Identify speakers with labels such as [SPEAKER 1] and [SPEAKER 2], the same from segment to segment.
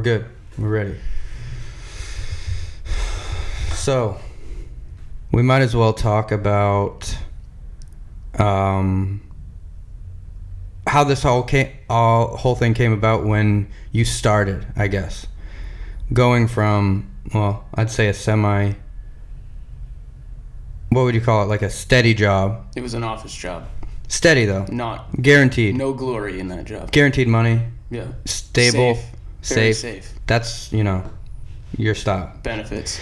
[SPEAKER 1] Good. We're ready. So, we might as well talk about how this whole thing came about when you started, I guess. Going from, well, I'd say a semi... What would you call it? Like a steady job.
[SPEAKER 2] It was an office job.
[SPEAKER 1] Steady, though.
[SPEAKER 2] Not...
[SPEAKER 1] Guaranteed.
[SPEAKER 2] No glory in that job.
[SPEAKER 1] Guaranteed money.
[SPEAKER 2] Yeah.
[SPEAKER 1] Stable.
[SPEAKER 2] Very safe.
[SPEAKER 1] That's, your style.
[SPEAKER 2] Benefits.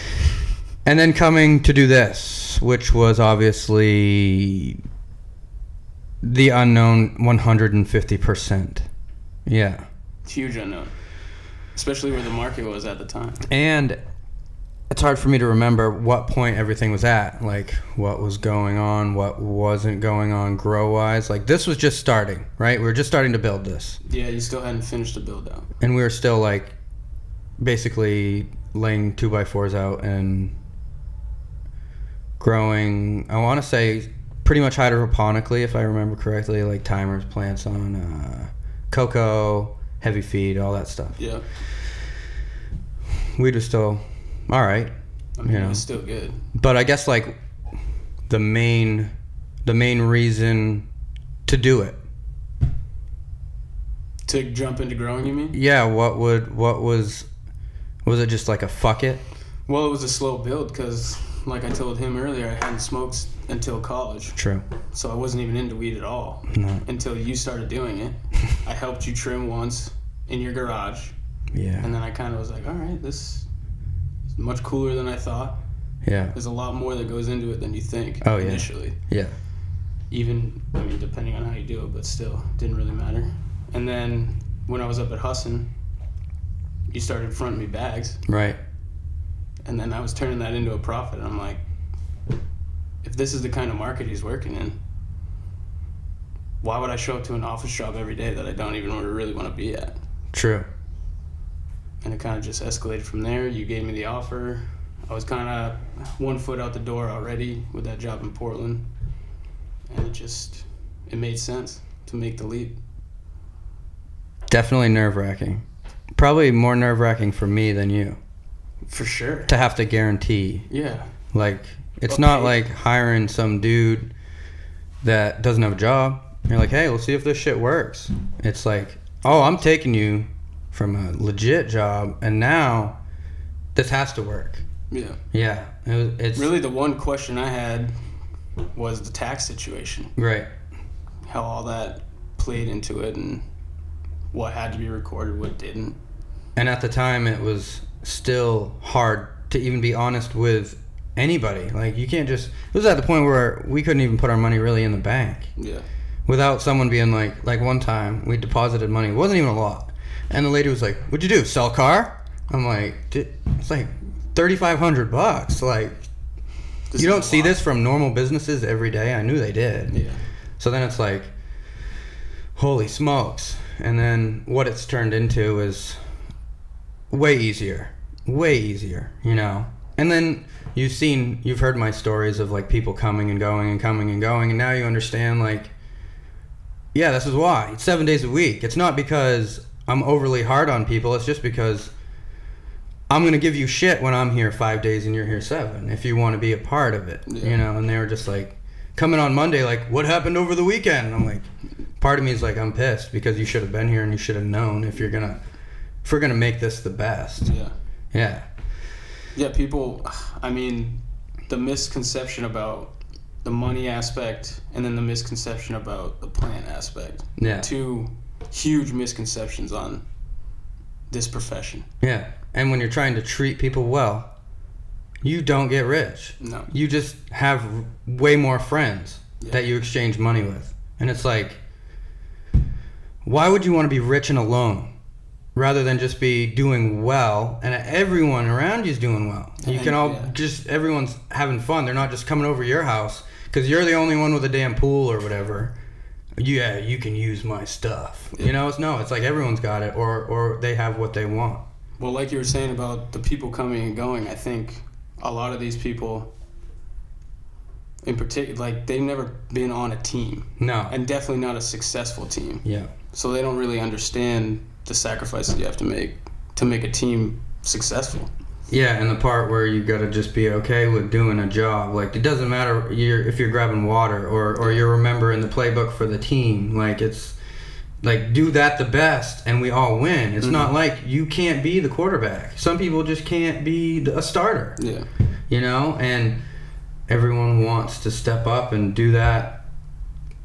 [SPEAKER 1] And then coming to do this, which was obviously the unknown 150%. Yeah.
[SPEAKER 2] Huge unknown. Especially where the market was at the time.
[SPEAKER 1] And it's hard for me to remember what point everything was at. Like, what was going on, what wasn't going on grow-wise. Like, this was just starting, right? We were just starting to build this.
[SPEAKER 2] Yeah, you still hadn't finished the build-out.
[SPEAKER 1] And we were still, like, basically laying 2x4s out and growing, I want to say, pretty much hydroponically, if I remember correctly, like timers, plants on cocoa, heavy feed, all that stuff.
[SPEAKER 2] Yeah.
[SPEAKER 1] Weed was still all right.
[SPEAKER 2] I mean, it was still good.
[SPEAKER 1] But I guess, like, the main reason to do it.
[SPEAKER 2] To jump into growing, you mean?
[SPEAKER 1] Yeah, was it just like a fuck it?
[SPEAKER 2] Well, it was a slow build because, like I told him earlier, I hadn't smoked until college.
[SPEAKER 1] True.
[SPEAKER 2] So I wasn't even into weed at all.
[SPEAKER 1] No.
[SPEAKER 2] Until you started doing it. I helped you trim once in your garage.
[SPEAKER 1] Yeah.
[SPEAKER 2] And then I kind of was like, all right, this is much cooler than I thought.
[SPEAKER 1] Yeah.
[SPEAKER 2] There's a lot more that goes into it than you think initially.
[SPEAKER 1] Yeah.
[SPEAKER 2] Even, I mean, depending on how you do it, but still, didn't really matter. And then when I was up at Husson, you started fronting me bags.
[SPEAKER 1] Right.
[SPEAKER 2] And then I was turning that into a profit. And I'm like, if this is the kind of market he's working in, why would I show up to an office job every day that I don't even really want to be at?
[SPEAKER 1] True.
[SPEAKER 2] And it kind of just escalated from there. You gave me the offer. I was kind of 1 foot out the door already with that job in Portland. And it made sense to make the leap.
[SPEAKER 1] Definitely nerve-wracking. Probably more nerve-wracking for me than you.
[SPEAKER 2] For sure.
[SPEAKER 1] To have to guarantee.
[SPEAKER 2] Yeah.
[SPEAKER 1] Like, it's not like hiring some dude that doesn't have a job. You're like, hey, let's see if this shit works. It's like, oh, I'm taking you from a legit job, and now this has to work.
[SPEAKER 2] Yeah.
[SPEAKER 1] Yeah. It's
[SPEAKER 2] really the one question I had was the tax situation.
[SPEAKER 1] Right.
[SPEAKER 2] How all that played into it and what had to be recorded, what didn't.
[SPEAKER 1] And at the time, it was still hard to even be honest with anybody. Like, you can't just... It was at the point where we couldn't even put our money really in the bank.
[SPEAKER 2] Yeah.
[SPEAKER 1] Without someone being like one time, we deposited money. It wasn't even a lot. And the lady was like, what'd you do, sell a car? I'm like, it's like $3,500. Like, you don't see this from normal businesses every day. I knew they did.
[SPEAKER 2] Yeah. So
[SPEAKER 1] then it's like, holy smokes. And then what it's turned into is way easier, And then you've heard my stories of, like, people coming and going and coming and going, and now you understand, like, yeah, this is why. It's 7 days a week. It's not because I'm overly hard on people. It's just because I'm going to give you shit when I'm here 5 days and you're here 7 if you want to be a part of it, And they were just like, coming on Monday, like, what happened over the weekend? And I'm like, part of me is like, I'm pissed because you should have been here and you should have known if we're gonna make this the best.
[SPEAKER 2] Yeah, people, I mean, the misconception about the money aspect and then the misconception about the plant aspect.
[SPEAKER 1] Yeah.
[SPEAKER 2] 2 huge misconceptions on this profession.
[SPEAKER 1] Yeah. And when you're trying to treat people well, you don't get rich.
[SPEAKER 2] No.
[SPEAKER 1] You just have way more friends that you exchange money with. And it's like, why would you want to be rich and alone rather than just be doing well and everyone around you is doing well? You can all everyone's having fun. They're not just coming over your house because you're the only one with a damn pool or whatever. Yeah, you can use my stuff. It's like everyone's got it or they have what they want.
[SPEAKER 2] Well, like you were saying about the people coming and going, I think a lot of these people in particular, like, they've never been on a team.
[SPEAKER 1] No.
[SPEAKER 2] And definitely not a successful team.
[SPEAKER 1] Yeah.
[SPEAKER 2] So they don't really understand the sacrifices you have to make to make a team successful.
[SPEAKER 1] Yeah, and the part where you gotta just be okay with doing a job. Like, it doesn't matter if you're grabbing water or you're remembering the playbook for the team. Like, it's like, do that the best and we all win. It's not like you can't be the quarterback. Some people just can't be a starter.
[SPEAKER 2] Yeah.
[SPEAKER 1] You know, and everyone wants to step up and do that.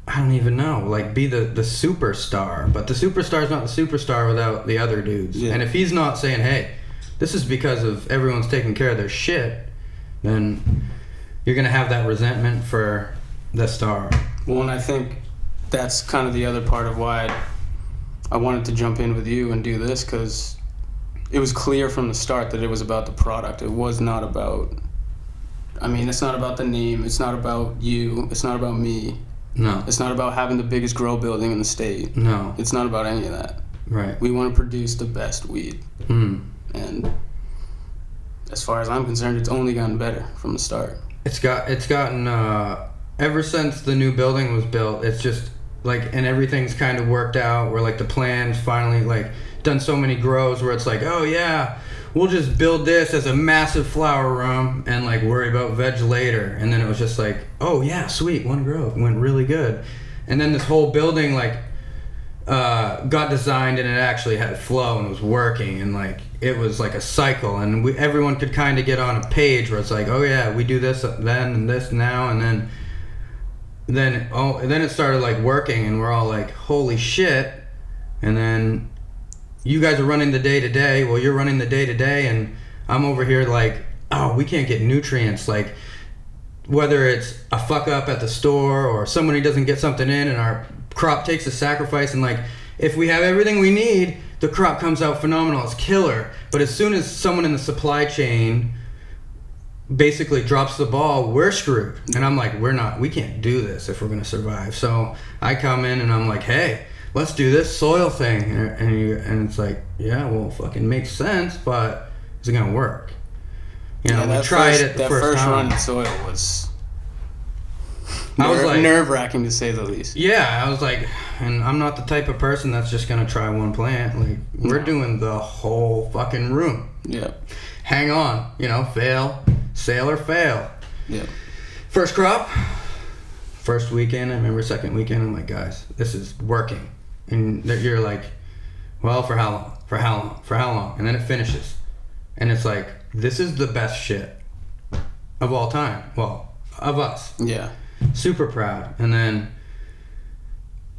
[SPEAKER 1] I don't even know, like, be the superstar. But the superstar's not the superstar without the other dudes. Yeah. And if he's not saying, hey, this is because of everyone's taking care of their shit, then you're going to have that resentment for the star.
[SPEAKER 2] Well, and I think that's kind of the other part of why I wanted to jump in with you and do this, because it was clear from the start that it was about the product. It was not about, I mean, it's not about the name. It's not about you. It's not about me.
[SPEAKER 1] No.
[SPEAKER 2] It's not about having the biggest grow building in the state.
[SPEAKER 1] No.
[SPEAKER 2] It's not about any of that.
[SPEAKER 1] Right.
[SPEAKER 2] We want to produce the best weed. And as far as I'm concerned, it's only gotten better from the start. It's
[SPEAKER 1] gotten ever since the new building was built. It's just like, and everything's kind of worked out where like the plan's finally like done so many grows where it's like, oh yeah, we'll just build this as a massive flower room and like worry about veg later. And then it was just like, oh yeah, sweet, one grow, it went really good. And then this whole building like got designed and it actually had flow and was working, and like it was like a cycle, and everyone could kind of get on a page where it's like, oh yeah, we do this then and this now, and then it started like working, and we're all like, holy shit. And then you guys are running the day to day. Well, you're running the day to day, and I'm over here like, oh, we can't get nutrients. Like, whether it's a fuck up at the store or somebody doesn't get something in and our crop takes a sacrifice, and like, if we have everything we need, the crop comes out phenomenal, it's killer. But as soon as someone in the supply chain basically drops the ball, we're screwed. And I'm like, we can't do this if we're going to survive. So I come in and I'm like, hey, let's do this soil thing. And it's like, yeah, well, fucking makes sense, but is it going to work? You know, we tried it the first time.
[SPEAKER 2] Run in soil was nerve-wracking to say the least.
[SPEAKER 1] Yeah, I was like, and I'm not the type of person that's just going to try one plant. Like, we're doing the whole fucking room.
[SPEAKER 2] Yeah.
[SPEAKER 1] Hang on, fail, sail or fail.
[SPEAKER 2] Yeah.
[SPEAKER 1] First crop, first weekend, I remember second weekend, I'm like, guys, this is working. And you're like, well, for how long? For how long? For how long? And then it finishes. And it's like, this is the best shit of all time. Well, of us.
[SPEAKER 2] Yeah.
[SPEAKER 1] Super proud. And then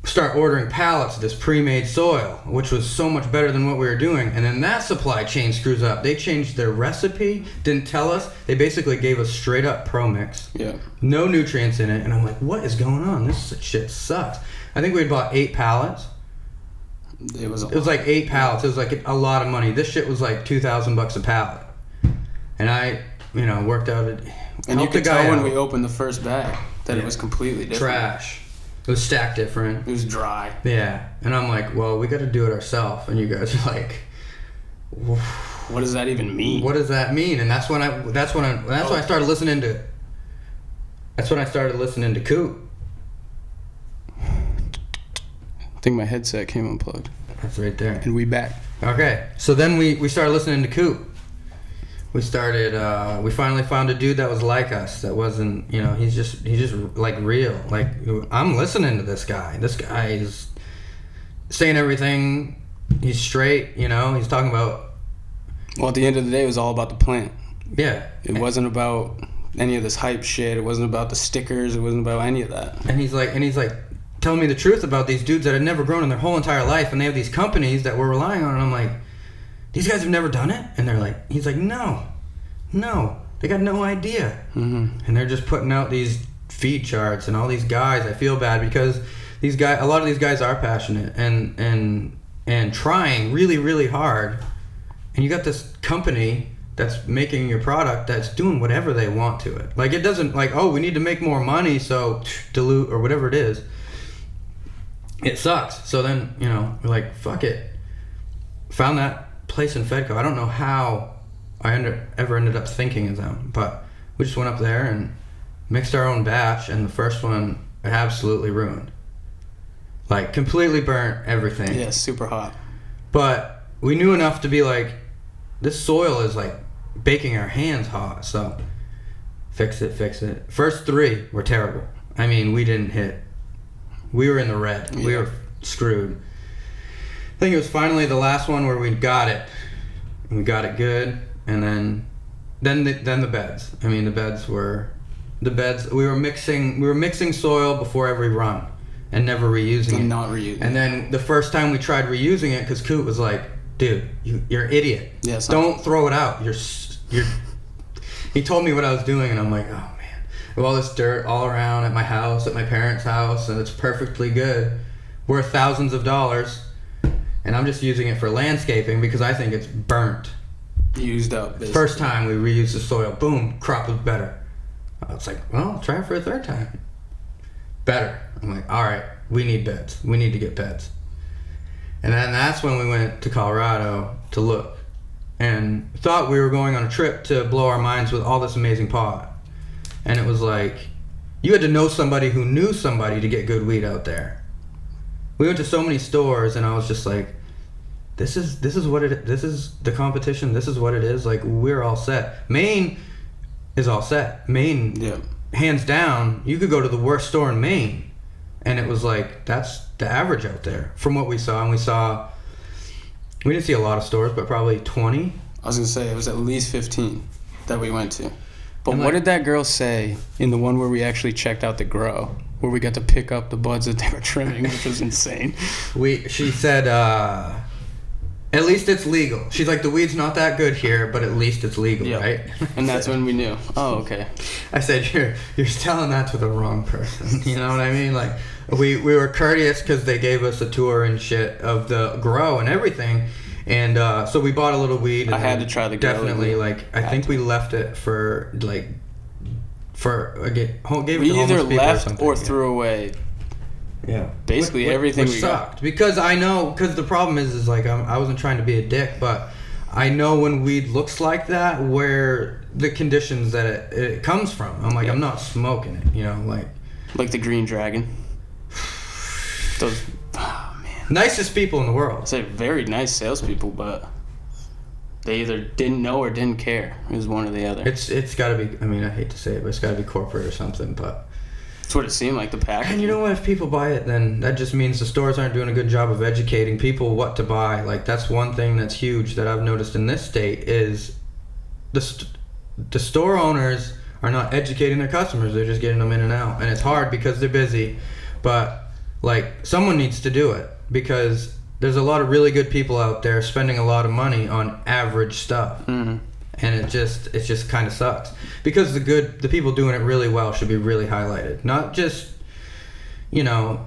[SPEAKER 1] start ordering pallets of this pre-made soil, which was so much better than what we were doing. And then that supply chain screws up. They changed their recipe, didn't tell us. They basically gave us straight up pro mix.
[SPEAKER 2] Yeah.
[SPEAKER 1] No nutrients in it. And I'm like, what is going on? This shit sucks. I think we had bought 8 pallets.
[SPEAKER 2] It was
[SPEAKER 1] like 8 pallets. It was like a lot of money. This shit was like $2,000 a pallet. And I, worked out it.
[SPEAKER 2] And you could tell when we opened the first bag that it was completely different.
[SPEAKER 1] Trash. It was stacked different.
[SPEAKER 2] It was dry.
[SPEAKER 1] Yeah. And I'm like, well, we got to do it ourselves. And you guys are like,
[SPEAKER 2] what does that even mean?
[SPEAKER 1] What does that mean? And that's when I started listening to. That's when I started listening to Coop.
[SPEAKER 2] I think my headset came unplugged.
[SPEAKER 1] That's right there.
[SPEAKER 2] And we back.
[SPEAKER 1] Okay. So then we started listening to Coop. We finally found a dude that was like us, that wasn't, he's just like real. Like, I'm listening to this guy. This guy is saying everything. He's straight, he's talking about.
[SPEAKER 2] Well, at the end of the day, it was all about the plant.
[SPEAKER 1] Yeah.
[SPEAKER 2] It wasn't about any of this hype shit. It wasn't about the stickers. It wasn't about any of that.
[SPEAKER 1] And he's like telling me the truth about these dudes that had never grown in their whole entire life, and they have these companies that we're relying on. And I'm like, these guys have never done it? And he's like, no, they got no idea.
[SPEAKER 2] Mm-hmm.
[SPEAKER 1] And they're just putting out these feed charts, and all these guys, I feel bad because a lot of these guys are passionate and trying really, really hard. And you got this company that's making your product that's doing whatever they want to it. Like, it doesn't like, oh, we need to make more money, so dilute or whatever it is. It sucks. So then, we're like, fuck it. Found that place in Fedco. I don't know how I ever ended up thinking of them, but we just went up there and mixed our own batch, and the first one absolutely ruined. Like, completely burnt everything.
[SPEAKER 2] Yeah, super hot.
[SPEAKER 1] But we knew enough to be like, this soil is like baking our hands hot. So fix it. First 3 were terrible. I mean, we didn't hit. We were in the red. Yeah. We were screwed. I think it was finally the last one where we got it. We got it good, and then the beds. I mean, the beds. We were mixing soil before every run, and never reusing it.
[SPEAKER 2] Not reusing.
[SPEAKER 1] And then the first time we tried reusing it, because Coot was like, "Dude, you're an idiot.
[SPEAKER 2] Yeah,
[SPEAKER 1] don't throw it out. You're." He told me what I was doing, and I'm like, "Oh man, with all this dirt all around at my house, at my parents' house, and it's perfectly good, worth thousands of dollars." And I'm just using it for landscaping because I think it's burnt.
[SPEAKER 2] Used up, basically.
[SPEAKER 1] First time we reused the soil, boom, crop was better. I was like, well, I'll try it for a third time. Better. I'm like, all right, we need beds. We need to get beds. And then that's when we went to Colorado to look. And thought we were going on a trip to blow our minds with all this amazing pot. And it was like, you had to know somebody who knew somebody to get good weed out there. We went to so many stores, and I was just like, this is the competition. This is what it is. Like, we're all set. Maine is all set. Maine,
[SPEAKER 2] yeah.
[SPEAKER 1] Hands down, you could go to the worst store in Maine, and it was like, that's the average out there from what we saw. And we didn't see a lot of stores, but probably 20.
[SPEAKER 2] I was gonna say it was at least 15 that we went to. But
[SPEAKER 1] and
[SPEAKER 2] what did that girl say in the one where we actually checked out the grow, where we got to pick up the buds that they were trimming, which was insane?
[SPEAKER 1] She said, at least it's legal. She's like, the weed's not that good here, but at least it's legal,
[SPEAKER 2] yep.
[SPEAKER 1] right?
[SPEAKER 2] And that's when we knew. Oh, okay.
[SPEAKER 1] I said, you're telling that to the wrong person. You know what I mean? Like, we were courteous because they gave us a tour and shit of the grow and everything. And so we bought a little weed. And
[SPEAKER 2] I had to try the grow.
[SPEAKER 1] Definitely, like, I think we left it for, like, gave it to
[SPEAKER 2] either
[SPEAKER 1] left
[SPEAKER 2] or threw away.
[SPEAKER 1] Yeah,
[SPEAKER 2] basically everything
[SPEAKER 1] which
[SPEAKER 2] we
[SPEAKER 1] sucked
[SPEAKER 2] got.
[SPEAKER 1] because the problem is like I wasn't trying to be a dick, but I know when weed looks like that where the conditions that it comes from. I'm like, I'm not smoking it, you know,
[SPEAKER 2] like the Green Dragon. Those, oh man,
[SPEAKER 1] nicest people in the world.
[SPEAKER 2] I say very nice salespeople, but they either didn't know or didn't care. It was one or the other.
[SPEAKER 1] It's got to be. I mean, I hate to say it, but it's got to be corporate or something, but.
[SPEAKER 2] That's what it seemed like, the packaging.
[SPEAKER 1] And you know what? If people buy it, then that just means the stores aren't doing a good job of educating people what to buy. Like, that's one thing that's huge that I've noticed in this state is the store owners are not educating their customers. They're just getting them in and out. And it's hard because they're busy. But, like, someone needs to do it because there's a lot of really good people out there spending a lot of money on average stuff.
[SPEAKER 2] Mm-hmm.
[SPEAKER 1] And it just kind of sucks because the people doing it really well should be really highlighted, not just, you know,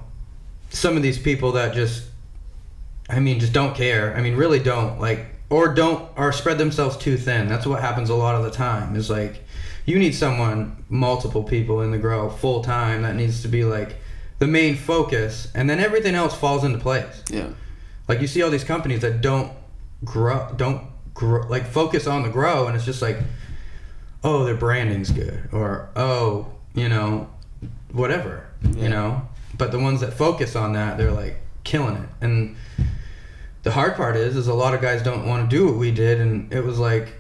[SPEAKER 1] some of these people that just don't care. I mean, really don't, like, or spread themselves too thin. That's what happens a lot of the time is like, you need multiple people in the grow full time. That needs to be like the main focus, and then everything else falls into place.
[SPEAKER 2] Yeah.
[SPEAKER 1] Like, you see all these companies that don't like focus on the grow, and it's just like, oh, their branding's good, or oh, you know, whatever, you know. But the ones that focus on that, they're like killing it. And the hard part is a lot of guys don't want to do what we did, and it was like,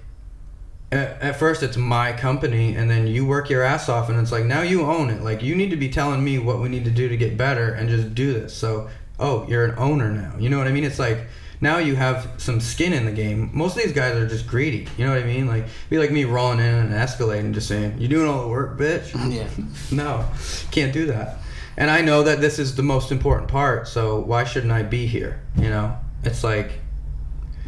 [SPEAKER 1] at first it's my company, and then you work your ass off, and it's like, now you own it. Like, you need to be telling me what we need to do to get better, and just do this. So, oh, you're an owner now. You know what I mean? It's like, now you have some skin in the game. Most of these guys are just greedy. You know what I mean? Like, be like me rolling in an Escalade and just saying, you doing all the work, bitch?
[SPEAKER 2] Yeah.
[SPEAKER 1] No, can't do that. And I know that this is the most important part, so why shouldn't I be here? You know? It's like...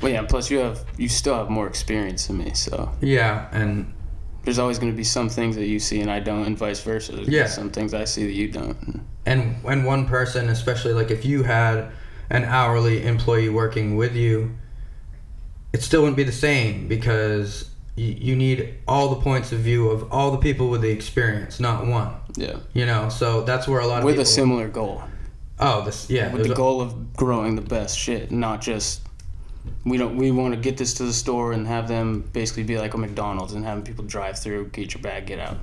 [SPEAKER 2] Well, yeah, plus you still have more experience than me, so...
[SPEAKER 1] Yeah, and...
[SPEAKER 2] There's always going to be some things that you see and I don't, and vice versa. There's some things I see that you don't.
[SPEAKER 1] And one person, especially, like, if you had an hourly employee working with you, it still wouldn't be the same because you need all the points of view of all the people with the experience, not one.
[SPEAKER 2] Yeah.
[SPEAKER 1] You know, so that's where a lot of
[SPEAKER 2] with
[SPEAKER 1] people...
[SPEAKER 2] a similar goal.
[SPEAKER 1] Oh, yeah.
[SPEAKER 2] With the goal of growing the best shit, not just... We want to get this to the store and have them basically be like a McDonald's and having people drive through, get your bag, get out.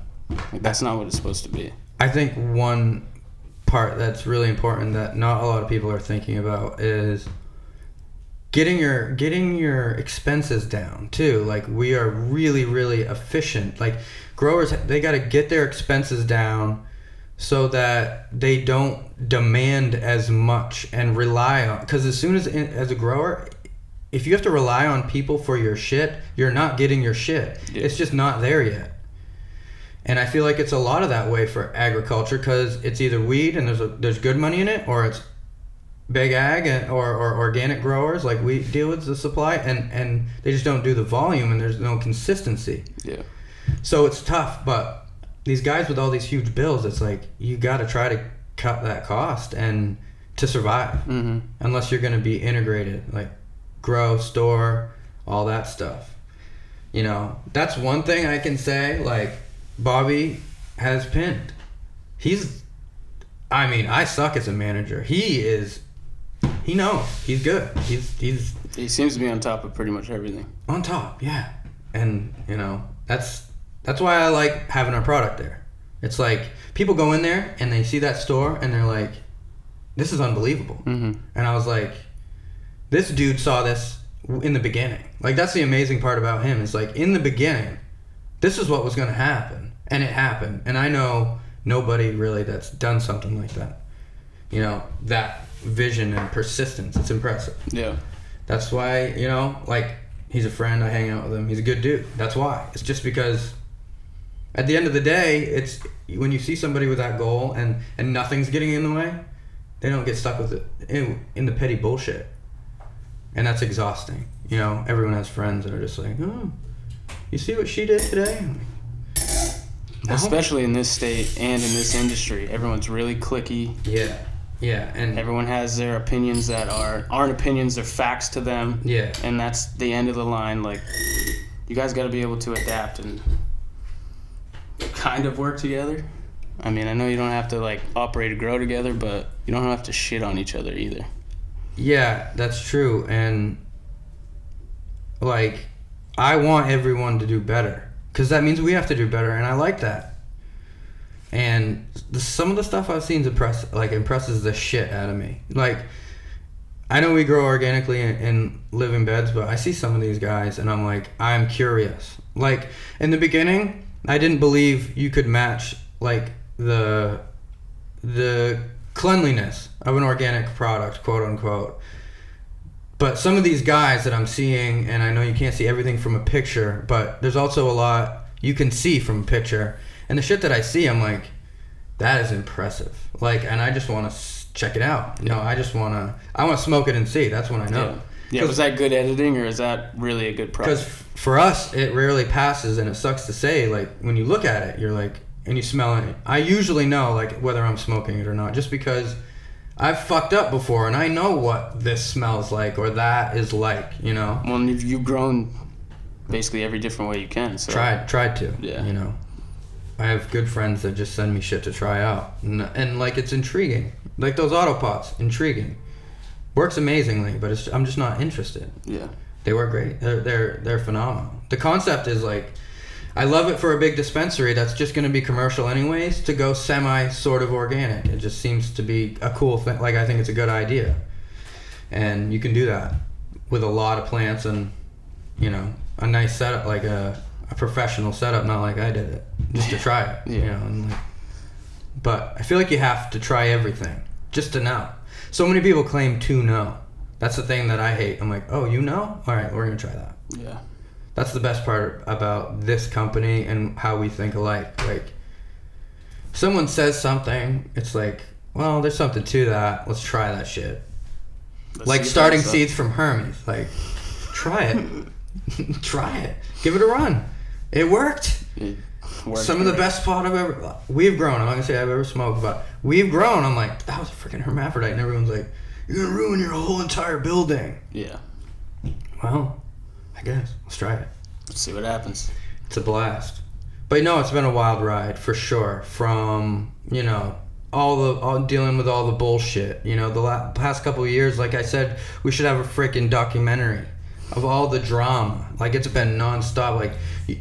[SPEAKER 2] Like, that's not what it's supposed to be.
[SPEAKER 1] I think one part that's really important that not a lot of people are thinking about is getting your expenses down too. Like, we are really, really efficient. Like, growers, they got to get their expenses down so that they don't demand as much and rely on, because as soon as a grower, if you have to rely on people for your shit, you're not getting your shit. Yeah. It's just not there yet. And I feel like it's a lot of that way for agriculture, because it's either weed and there's good money in it, or it's big ag or organic growers like we deal with the supply, and they just don't do the volume, and there's no consistency.
[SPEAKER 2] Yeah.
[SPEAKER 1] So it's tough, but these guys with all these huge bills, it's like you got to try to cut that cost and to survive.
[SPEAKER 2] Mm-hmm.
[SPEAKER 1] Unless you're going to be integrated, like grow, store, all that stuff. You know, that's one thing I can say. Like, Bobby has pinned. I suck as a manager. He knows. He's good.
[SPEAKER 2] He seems to be on top of pretty much everything.
[SPEAKER 1] On top, yeah. And, you know, that's why I like having our product there. It's like, people go in there and they see that store and they're like, this is unbelievable.
[SPEAKER 2] Mm-hmm.
[SPEAKER 1] And I was like, this dude saw this in the beginning. Like, that's the amazing part about him. Is like, in the beginning, this is what was going to happen. And it happened. And I know nobody really that's done something like that. You know, that vision and persistence. It's impressive.
[SPEAKER 2] Yeah.
[SPEAKER 1] That's why, you know, like, he's a friend. I hang out with him. He's a good dude. That's why. It's just because at the end of the day, it's when you see somebody with that goal and nothing's getting in the way, they don't get stuck with it in the petty bullshit. And that's exhausting. You know, everyone has friends that are just like, oh, you see what she did today? I'm like, no.
[SPEAKER 2] Especially in this state and in this industry, everyone's really cliquey.
[SPEAKER 1] Yeah, and
[SPEAKER 2] everyone has their opinions that aren't opinions, they're facts to them.
[SPEAKER 1] Yeah.
[SPEAKER 2] And that's the end of the line. Like, you guys got to be able to adapt and kind of work together. I mean, I know you don't have to, like, operate or grow together, but you don't have to shit on each other either.
[SPEAKER 1] Yeah, that's true. And, like, I want everyone to do better, because that means we have to do better, and I like that. And some of the stuff I've seen impresses the shit out of me. Like, I know we grow organically and live in beds, but I see some of these guys, and I'm like, I'm curious. Like, in the beginning, I didn't believe you could match, like, the cleanliness of an organic product, quote unquote. But some of these guys that I'm seeing, and I know you can't see everything from a picture, but there's also a lot you can see from a picture. And the shit that I see, I'm like, that is impressive. Like, and I just want to check it out. You know, I want to smoke it and see. That's when I know.
[SPEAKER 2] Yeah, was that good editing, or is that really a good product?
[SPEAKER 1] Because for us, it rarely passes, and it sucks to say. Like, when you look at it, you're like, and you smell it. I usually know, like, whether I'm smoking it or not, just because I've fucked up before, and I know what this smells like or that is like, you know.
[SPEAKER 2] Well, you've grown basically every different way you can. So
[SPEAKER 1] tried to.
[SPEAKER 2] Yeah.
[SPEAKER 1] You know, I have good friends that just send me shit to try out, and like, it's intriguing. Like those auto pots, intriguing. Works amazingly, but I'm just not interested.
[SPEAKER 2] Yeah.
[SPEAKER 1] They work great. They're phenomenal. The concept is like, I love it for a big dispensary that's just going to be commercial anyways, to go semi sort of organic. It just seems to be a cool thing. Like, I think it's a good idea. And you can do that with a lot of plants and, you know, a nice setup, like a professional setup, not like I did it, just to try it.
[SPEAKER 2] Yeah.
[SPEAKER 1] You know, and like, but I feel like you have to try everything just to know. So many people claim to know. That's the thing that I hate. I'm like, oh, you know? All right, we're going to try that.
[SPEAKER 2] Yeah.
[SPEAKER 1] That's the best part about this company and how we think alike. Like, someone says something, it's like, well, there's something to that. Let's try that shit. Like starting seeds from Hermes. Like, try it. Try it. Give it a run. It worked. Some of the best pot we've grown. I'm not going to say I've ever smoked, but we've grown. I'm like, that was a freaking hermaphrodite. And everyone's like, you're going to ruin your whole entire building.
[SPEAKER 2] Yeah.
[SPEAKER 1] Well, I guess. Let's try it.
[SPEAKER 2] Let's see what happens.
[SPEAKER 1] It's a blast. But no, it's been a wild ride for sure. From, you know, all dealing with all the bullshit. You know, the past couple of years, like I said, we should have a freaking documentary of all the drama. Like, it's been nonstop. Like,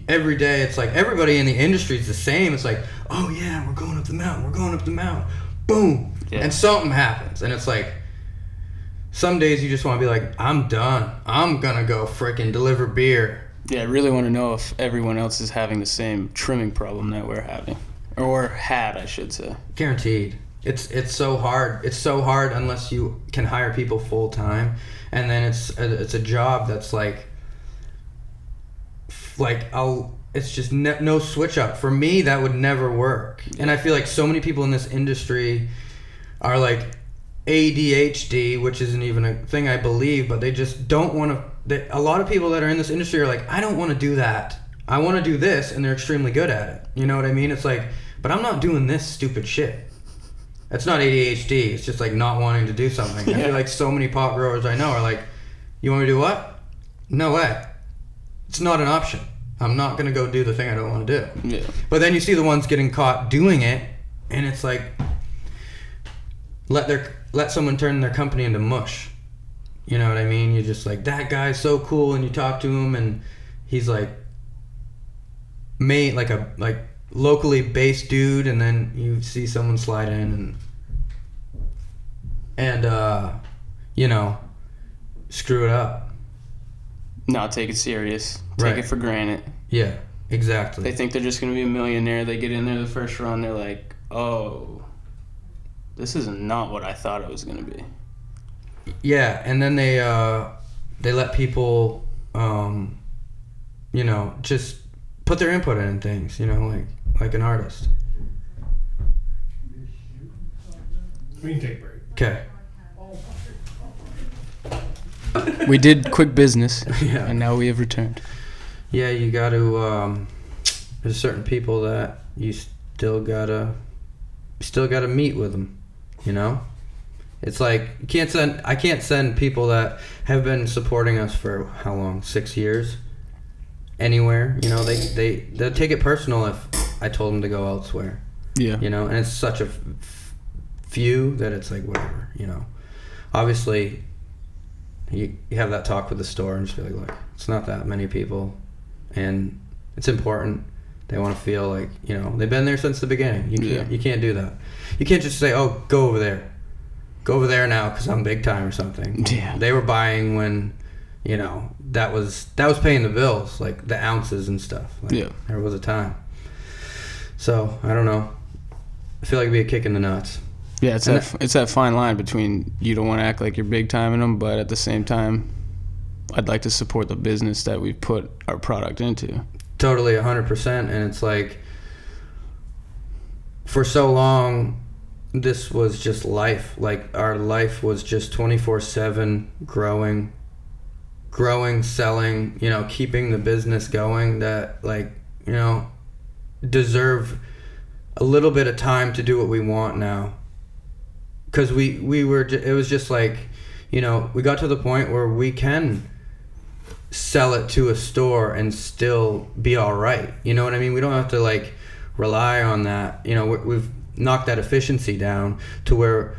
[SPEAKER 1] every day, it's like everybody in the industry is the same. It's like, oh yeah, we're going up the mountain. Boom. Yeah. And something happens. And it's like, some days you just want to be like, I'm done. I'm going to go freaking deliver beer.
[SPEAKER 2] Yeah, I really want to know if everyone else is having the same trimming problem that we're having. Or had, I should say.
[SPEAKER 1] Guaranteed. It's so hard. It's so hard unless you can hire people full time, and then it's a job that's it's just no switch up. For me, that would never work. And I feel like so many people in this industry are like ADHD, which isn't even a thing I believe, but they just don't want to. A lot of people that are in this industry are like, I don't want to do that. I want to do this, and they're extremely good at it. You know what I mean? It's like, but I'm not doing this stupid shit. It's not ADHD. It's just like not wanting to do something. Yeah. I feel like so many pot growers I know are like, you want me to do what? No way. It's not an option. I'm not going to go do the thing I don't want to do.
[SPEAKER 2] Yeah.
[SPEAKER 1] But then you see the ones getting caught doing it, and it's like, let someone turn their company into mush. You know what I mean? You're just like, that guy's so cool, and you talk to him, and he's like, locally based dude, and then you see someone slide in and screw it up.
[SPEAKER 2] Not take it serious. Take it for granted.
[SPEAKER 1] Yeah, exactly.
[SPEAKER 2] They think they're just going to be a millionaire. They get in there the first run. They're like, oh, this is not what I thought it was going to be.
[SPEAKER 1] Yeah, and then they let people, just put their input in things, like an artist.
[SPEAKER 3] We can take a break.
[SPEAKER 1] Okay.
[SPEAKER 2] We did quick business,
[SPEAKER 1] Yeah.
[SPEAKER 2] And now we have returned.
[SPEAKER 1] Yeah, you got to. There's certain people that you still gotta meet with them. It's like I can't send people that have been supporting us for how long? 6 years. Anywhere. They'll take it personal if I told them to go elsewhere.
[SPEAKER 2] Yeah.
[SPEAKER 1] And it's such a few that it's like whatever. Obviously. You have that talk with the store and just be like, look, it's not that many people, and it's important. They want to feel like, they've been there since the beginning. You can't do that. You can't just say, oh, go over there. Go over there now because I'm big time or something.
[SPEAKER 2] Yeah.
[SPEAKER 1] They were buying when, that was paying the bills, like the ounces and stuff.
[SPEAKER 2] Yeah.
[SPEAKER 1] There was a time. So, I don't know. I feel like it'd be a kick in the nuts.
[SPEAKER 2] Yeah, it's that fine line between you don't want to act like you're big time in them, but at the same time, I'd like to support the business that we've put our product into.
[SPEAKER 1] Totally, 100%. And it's like, for so long, this was just life. Like, our life was just 24/7 growing, selling, keeping the business going that, deserve a little bit of time to do what we want now. Because it was just like, we got to the point where we can sell it to a store and still be all right. You know what I mean? We don't have to rely on that. We've knocked that efficiency down to where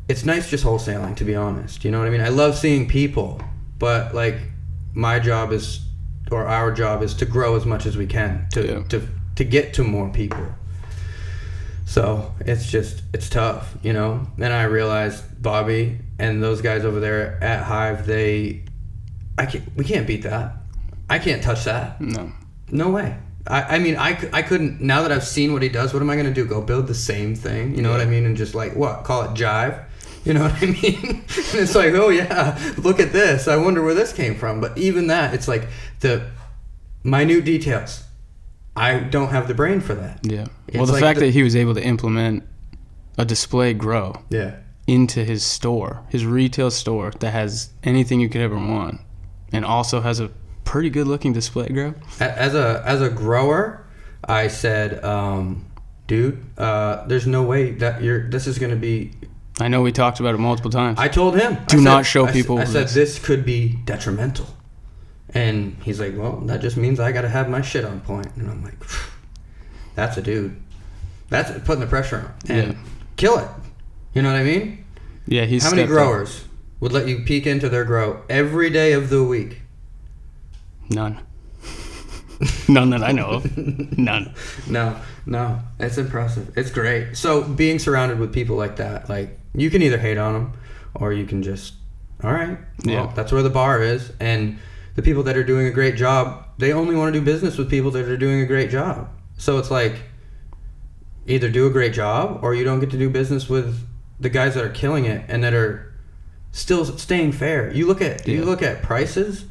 [SPEAKER 1] it's nice just wholesaling, to be honest. You know what I mean? I love seeing people, but my job is, or our job is to grow as much as we can to get to more people. So it's tough, Then I realized Bobby and those guys over there at Hive, we can't beat that. I can't touch that. No way. I couldn't. Now that I've seen what he does, what am I going to do? Go build the same thing? You know what I mean? And just call it jive? You know what I mean? And it's like, oh yeah, look at this. I wonder where this came from. But even that, it's like the minute details. I don't have the brain for that.
[SPEAKER 2] Yeah. Well, the fact that he was able to implement a display grow into his store, his retail store that has anything you could ever want, and also has a pretty good looking display grow.
[SPEAKER 1] As a grower, I said, dude, there's no way that this is going to be.
[SPEAKER 2] I know we talked about it multiple times.
[SPEAKER 1] I told him.
[SPEAKER 2] Do not show people.
[SPEAKER 1] I said this could be detrimental. And he's like, well, that just means I got to have my shit on point. And I'm like, that's a dude. That's putting the pressure on. And kill it. You know what I mean?
[SPEAKER 2] Yeah,
[SPEAKER 1] How many growers would let you peek into their grow every day of the week?
[SPEAKER 2] None. None that I know of. None.
[SPEAKER 1] No. It's impressive. It's great. So being surrounded with people like that, you can either hate on them or you can just all right, well,
[SPEAKER 2] Yeah.
[SPEAKER 1] that's where the bar is. And the people that are doing a great job, they only want to do business with people that are doing a great job. So it's like, either do a great job or you don't get to do business with the guys that are killing it and that are still staying fair. You look at prices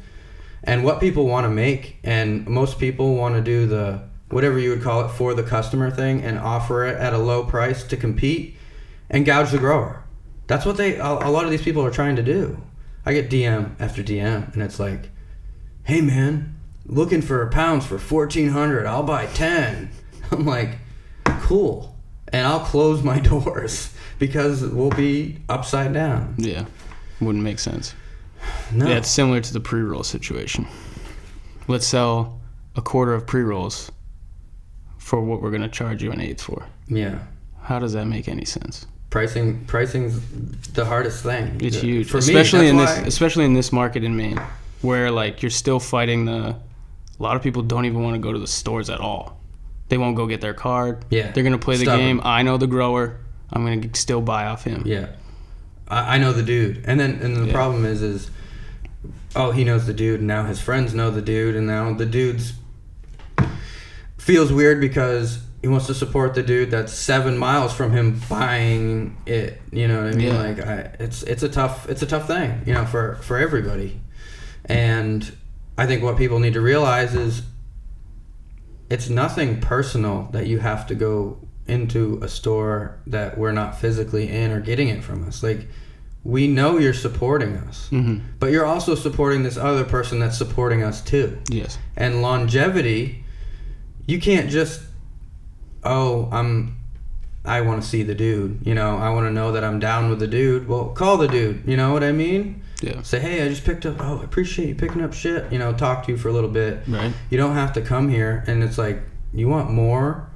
[SPEAKER 1] and what people want to make, and most people want to do the whatever you would call it for the customer thing and offer it at a low price to compete and gouge the grower. That's what a lot of these people are trying to do. I get DM after DM and it's like, hey man, looking for pounds for $1,400, I'll buy 10. I'm like, cool. And I'll close my doors because we'll be upside down.
[SPEAKER 2] Yeah. Wouldn't make sense.
[SPEAKER 1] No.
[SPEAKER 2] Yeah, it's similar to the pre-roll situation. Let's sell a quarter of pre-rolls for what we're going to charge you an eighth for.
[SPEAKER 1] Yeah.
[SPEAKER 2] How does that make any sense?
[SPEAKER 1] Pricing's the hardest thing.
[SPEAKER 2] It's huge,
[SPEAKER 1] For
[SPEAKER 2] especially
[SPEAKER 1] me,
[SPEAKER 2] especially in this market in Maine, where like you're still fighting a lot of people don't even want to go to the stores at all. They won't go get their card.
[SPEAKER 1] Yeah.
[SPEAKER 2] They're going to play the
[SPEAKER 1] Stubborn.
[SPEAKER 2] game. I know the grower. I'm going to still buy off him.
[SPEAKER 1] Yeah. I know the dude. And the
[SPEAKER 2] Yeah.
[SPEAKER 1] problem is he knows the dude, and now his friends know the dude, and now the dude's feels weird because he wants to support the dude that's 7 miles from him buying it. You know what I mean?
[SPEAKER 2] Yeah.
[SPEAKER 1] Like it's a tough thing, you know, for everybody. And I think what people need to realize is it's nothing personal that you have to go into a store that we're not physically in or getting it from us. Like, we know you're supporting us, but you're also supporting this other person that's supporting us too.
[SPEAKER 2] Yes.
[SPEAKER 1] And longevity, you can't just, I want to see the dude, you know, I want to know that I'm down with the dude. Well, call the dude, you know what I mean?
[SPEAKER 2] Yeah.
[SPEAKER 1] Say, hey, I just picked up, I appreciate you picking up shit, you know, talk to you for a little bit.
[SPEAKER 2] Right.
[SPEAKER 1] You don't have to come here, and it's like, you want more?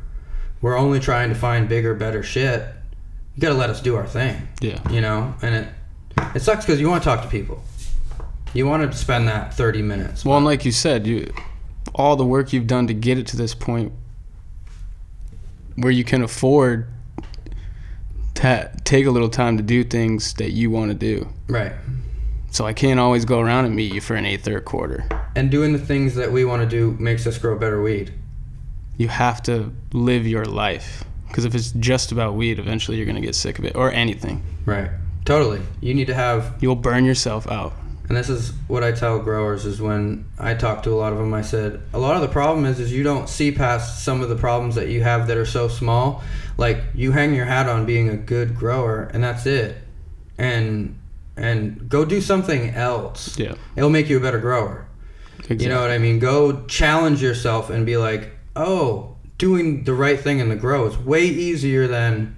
[SPEAKER 1] We're only trying to find bigger, better shit. You gotta let us do our thing.
[SPEAKER 2] Yeah.
[SPEAKER 1] You know? And it sucks because you want to talk to people. You want to spend that 30 minutes.
[SPEAKER 2] Well, and like you said, all the work you've done to get it to this point where you can afford to take a little time to do things that you want to do.
[SPEAKER 1] Right.
[SPEAKER 2] So I can't always go around and meet you for an eighth or a quarter.
[SPEAKER 1] And doing the things that we want to do makes us grow better weed.
[SPEAKER 2] You have to live your life. Because if it's just about weed, eventually you're going to get sick of it. Or anything.
[SPEAKER 1] Right. Totally. You need to have...
[SPEAKER 2] You'll burn yourself out.
[SPEAKER 1] And this is what I tell growers is when I talk to a lot of them, I said, a lot of the problem is you don't see past some of the problems that you have that are so small. Like, you hang your hat on being a good grower, and that's it. And go do something else.
[SPEAKER 2] Yeah.
[SPEAKER 1] It'll make you a better grower.
[SPEAKER 2] Exactly.
[SPEAKER 1] You know what I mean? Go challenge yourself and be like, doing the right thing in the grow is way easier than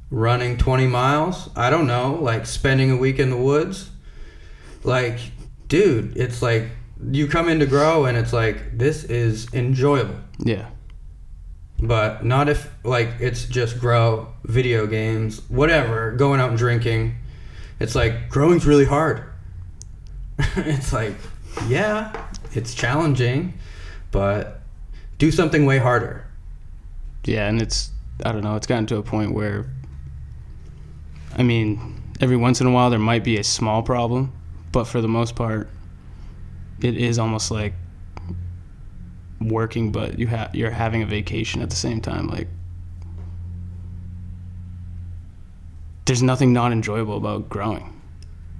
[SPEAKER 1] running 20 miles. I don't know, like spending a week in the woods. Like, dude, it's like you come in to grow and it's like, this is enjoyable.
[SPEAKER 2] Yeah.
[SPEAKER 1] But not if, like, it's just grow, video games, whatever, going out and drinking. It's like, growing's really hard. It's like, yeah, it's challenging, but do something way harder.
[SPEAKER 2] Yeah, and it's gotten to a point where, I mean, every once in a while there might be a small problem, but for the most part, it is almost like working, but you're having a vacation at the same time. Like, there's nothing not enjoyable about growing.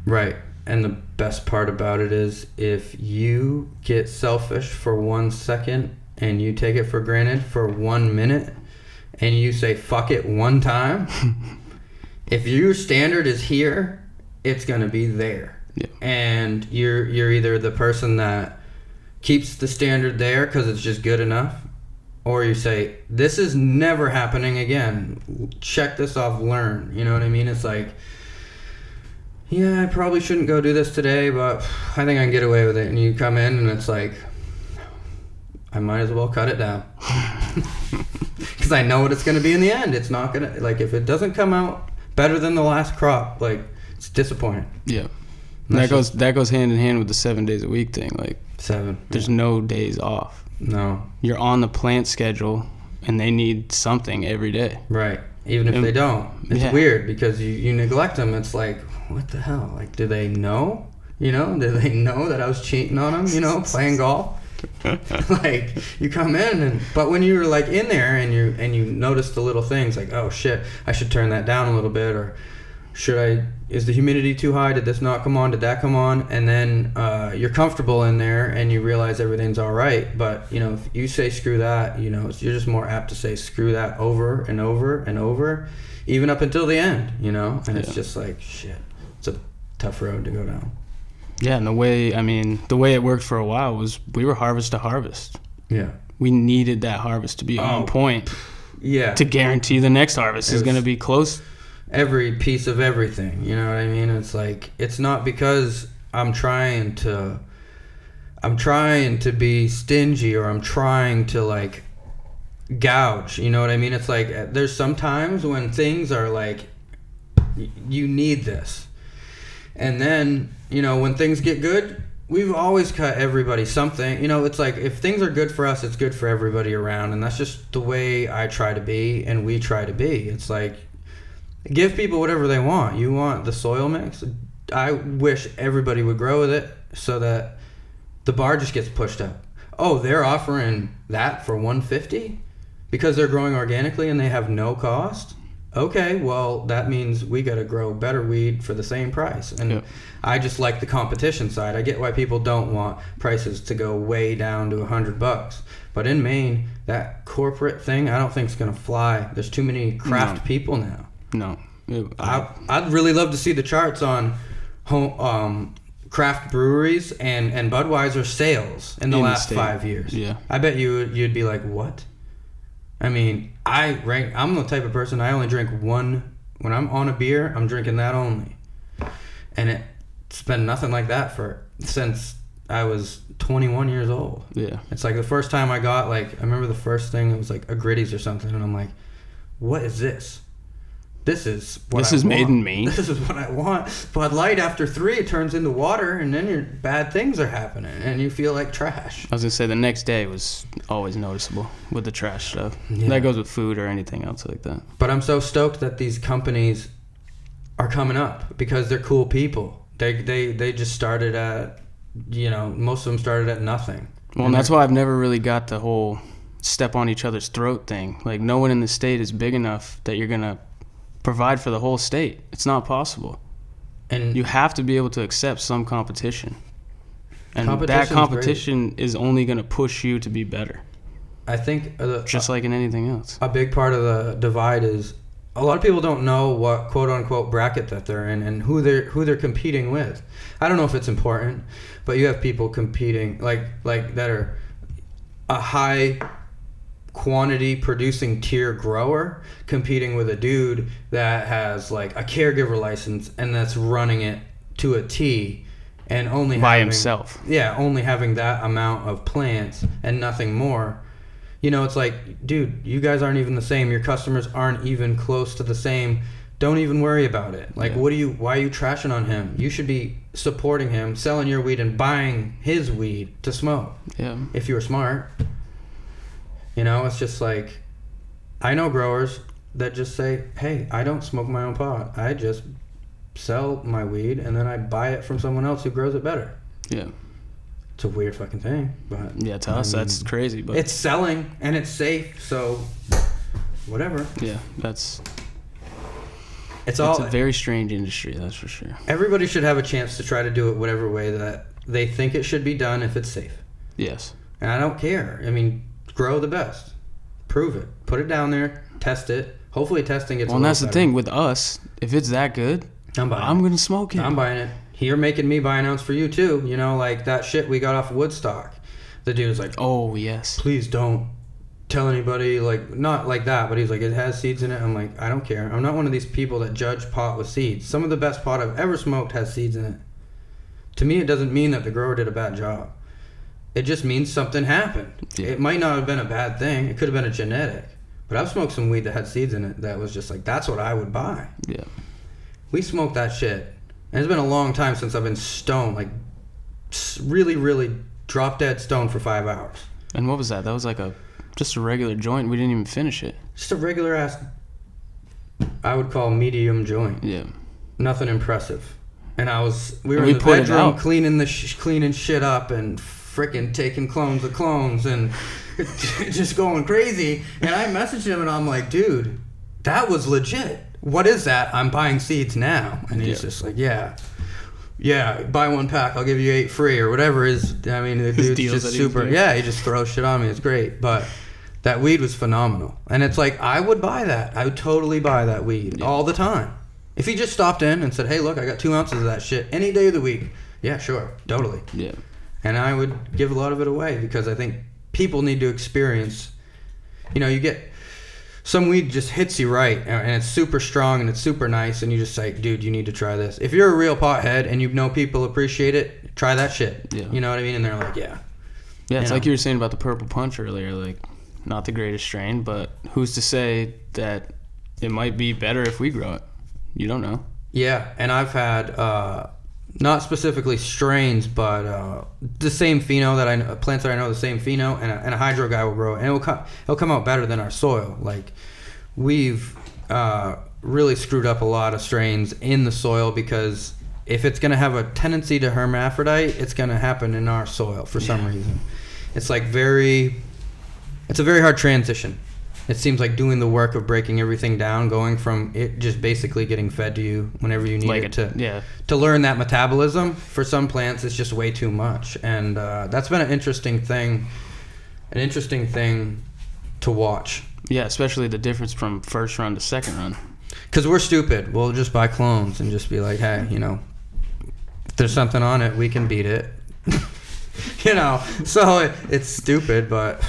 [SPEAKER 1] Right. And the best part about it is if you get selfish for 1 second and you take it for granted for 1 minute and you say fuck it one time, if your standard is here, it's going to be there.
[SPEAKER 2] Yeah.
[SPEAKER 1] And you're either the person that keeps the standard there because it's just good enough, or you say, this is never happening again. Check this off, learn. You know what I mean? It's like, yeah, I probably shouldn't go do this today, but I think I can get away with it. And you come in and it's like, I might as well cut it down. Because I know what it's going to be in the end. It's not going to, like, if it doesn't come out better than the last crop, like, it's disappointing.
[SPEAKER 2] Yeah. That goes hand in hand with the 7 days a week thing. Like,
[SPEAKER 1] 7.
[SPEAKER 2] There's no days off.
[SPEAKER 1] No.
[SPEAKER 2] You're on the plant schedule, and they need something every day.
[SPEAKER 1] Right. Even if they don't. It's weird because you neglect them. It's like, what the hell? Like, do they know? You know, do they know that I was cheating on them, you know, playing golf? Like, you come in, but when you're like in there and you notice the little things, like, oh shit, I should turn that down a little bit, or is the humidity too high? Did this not come on? Did that come on? And then you're comfortable in there and you realize everything's all right. But, you know, if you say screw that, you know, you're just more apt to say screw that over and over and over, even up until the end, you know? And it's just like, shit, it's a tough road to go down.
[SPEAKER 2] Yeah, and the way it worked for a while was we were harvest to harvest.
[SPEAKER 1] Yeah.
[SPEAKER 2] We needed that harvest to be on point.
[SPEAKER 1] Yeah.
[SPEAKER 2] To guarantee the next harvest is going to be close.
[SPEAKER 1] Every piece of everything, you know what I mean? It's like, it's not because I'm trying to be stingy, or I'm trying to like gouge, you know what I mean? It's like, there's some times when things are like, you need this. And then, you know, when things get good, we've always cut everybody something. You know, it's like, if things are good for us, it's good for everybody around. And that's just the way I try to be, and we try to be. It's like, give people whatever they want. You want the soil mix? I wish everybody would grow with it so that the bar just gets pushed up. Oh, they're offering that for $150 because they're growing organically and they have no cost? Okay, well, that means we got to grow better weed for the same price. And I just like the competition side. I get why people don't want prices to go way down to $100. But in Maine, that corporate thing, I don't think is going to fly. There's too many craft people now.
[SPEAKER 2] No.
[SPEAKER 1] I'd really love to see the charts on craft breweries and Budweiser sales in the last 5 years.
[SPEAKER 2] Yeah.
[SPEAKER 1] I bet you'd be like, what? I mean, I'm the type of person, I only drink one. When I'm on a beer, I'm drinking that only. And it's been nothing like that since I was 21 years old.
[SPEAKER 2] Yeah.
[SPEAKER 1] It's like the first time I got, like, I remember the first thing, it was like a Gritty's or something, and I'm like, what is this? This is
[SPEAKER 2] made in Maine.
[SPEAKER 1] This is what I want. Bud Light, after 3, it turns into water, and then bad things are happening, and you feel like trash.
[SPEAKER 2] I was going to say, the next day was always noticeable with the trash stuff.
[SPEAKER 1] Yeah.
[SPEAKER 2] That goes with food or anything else like that.
[SPEAKER 1] But I'm so stoked that these companies are coming up because they're cool people. They just started at, you know, most of them started at nothing.
[SPEAKER 2] Well, and that's why I've never really got the whole step on each other's throat thing. Like, no one in the state is big enough that you're going to provide for the whole state. It's not possible. And you have to be able to accept some competition. And that competition is only going to push you to be better.
[SPEAKER 1] I think
[SPEAKER 2] just like in anything else.
[SPEAKER 1] A big part of the divide is a lot of people don't know what quote unquote bracket that they're in and who they're competing with. I don't know if it's important, but you have people competing like that are a high quantity producing tier grower competing with a dude that has like a caregiver license and that's running it to a T and only
[SPEAKER 2] by himself.
[SPEAKER 1] Yeah, only having that amount of plants and nothing more. You know, it's like, dude, you guys aren't even the same. Your customers aren't even close to the same. Don't even worry about it. Like, why are you trashing on him? You should be supporting him, selling your weed and buying his weed to smoke.
[SPEAKER 2] Yeah.
[SPEAKER 1] If you were smart. You know, it's just like, I know growers that just say, hey, I don't smoke my own pot. I just sell my weed and then I buy it from someone else who grows it better.
[SPEAKER 2] Yeah.
[SPEAKER 1] It's a weird fucking thing, but
[SPEAKER 2] yeah, to us that's crazy, but
[SPEAKER 1] it's selling and it's safe, so whatever.
[SPEAKER 2] Yeah, it's
[SPEAKER 1] a
[SPEAKER 2] very strange industry, that's for sure.
[SPEAKER 1] Everybody should have a chance to try to do it whatever way that they think it should be done if it's safe.
[SPEAKER 2] Yes.
[SPEAKER 1] And I don't care. I mean, grow the best. Prove it. Put it down there. Test it. Hopefully testing gets
[SPEAKER 2] and that's the thing with us. If it's that good, I'm going to smoke it.
[SPEAKER 1] I'm buying it. You're making me buy an ounce for you too. You know, like that shit we got off of Woodstock. The dude was like,
[SPEAKER 2] oh, yes.
[SPEAKER 1] Please don't tell anybody, like, not like that, but he's like, it has seeds in it. I'm like, I don't care. I'm not one of these people that judge pot with seeds. Some of the best pot I've ever smoked has seeds in it. To me, it doesn't mean that the grower did a bad job. It just means something happened. Yeah. It might not have been a bad thing. It could have been a genetic. But I've smoked some weed that had seeds in it that was just like, that's what I would buy.
[SPEAKER 2] Yeah. We
[SPEAKER 1] smoked that shit. And it's been a long time since I've been stoned, like really, really drop dead stoned for 5 hours.
[SPEAKER 2] And what was that? That was like just a regular joint. We didn't even finish it.
[SPEAKER 1] Just a regular ass, I would call medium joint.
[SPEAKER 2] Yeah.
[SPEAKER 1] Nothing impressive. And we were in the
[SPEAKER 2] put it
[SPEAKER 1] bedroom
[SPEAKER 2] out.
[SPEAKER 1] cleaning shit up and freaking taking clones of clones and just going crazy. And I messaged him and I'm like, dude, that was legit. What is that? I'm buying seeds now. And he's just like, yeah, buy 1 pack, I'll give you 8 free or whatever is. I mean, the dude's just super. Yeah, he just throws shit on me. It's great. But that weed was phenomenal. And it's like, I would buy that. I would totally buy that weed all the time. If he just stopped in and said, hey, look, I got 2 ounces of that shit any day of the week. Yeah, sure. Totally.
[SPEAKER 2] Yeah.
[SPEAKER 1] And I would give a lot of it away because I think people need to experience, you get some weed just hits you right and it's super strong and it's super nice and you just like, dude, you need to try this. If you're a real pothead and you know people appreciate it, try that shit.
[SPEAKER 2] Yeah.
[SPEAKER 1] You know what I mean? And they're like, yeah.
[SPEAKER 2] Yeah, it's like you were saying about the Purple Punch earlier, like not the greatest strain, but who's to say that it might be better if we grow it? You don't know. Yeah,
[SPEAKER 1] and I've had not specifically strains, but the same pheno plants that I know the same pheno, and a hydro guy will grow it, and it'll come out better than our soil. Like we've really screwed up a lot of strains in the soil because if it's gonna have a tendency to hermaphrodite, it's gonna happen in our soil for some reason. It's like it's a very hard transition. It seems like doing the work of breaking everything down, going from it just basically getting fed to you whenever you need it to learn that metabolism. For some plants, it's just way too much, and that's been an interesting thing to watch.
[SPEAKER 2] Yeah, especially the difference from first run to second run.
[SPEAKER 1] Because we're stupid. We'll just buy clones and just be like, hey, if there's something on it, we can beat it. So it's stupid, but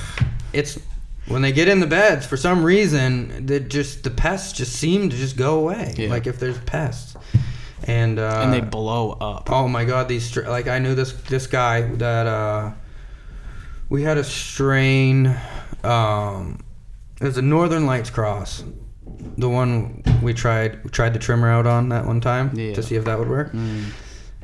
[SPEAKER 1] it's. When they get in the beds, for some reason, the pests just seem to just go away. Yeah. Like if there's pests, and
[SPEAKER 2] they blow up.
[SPEAKER 1] Oh my God, I knew this guy that we had a strain. It was a Northern Lights cross, the one we tried the trimmer out on that one time to see if that would work.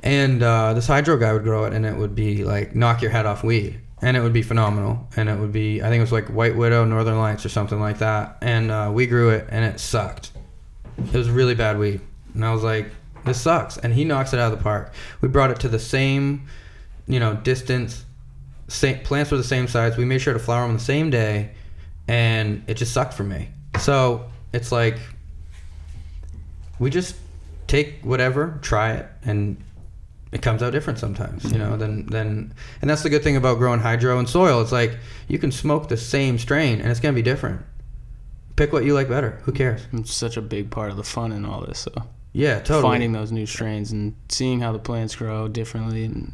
[SPEAKER 1] And this hydro guy would grow it, and it would be like knock your head off weed. And it would be phenomenal. And it would be, I think it was like White Widow, Northern Lights or something like that. And we grew it and it sucked. It was really bad weed. And I was like, this sucks. And he knocks it out of the park. We brought it to the same, distance. Plants were the same size. We made sure to flower them the same day. And it just sucked for me. So it's like, we just take whatever, try it, and it comes out different sometimes, and that's the good thing about growing hydro and soil. It's like you can smoke the same strain and it's going to be different. Pick what you like better. Who cares?
[SPEAKER 2] It's such a big part of the fun in all this. So
[SPEAKER 1] yeah, totally.
[SPEAKER 2] Finding those new strains and seeing how the plants grow differently and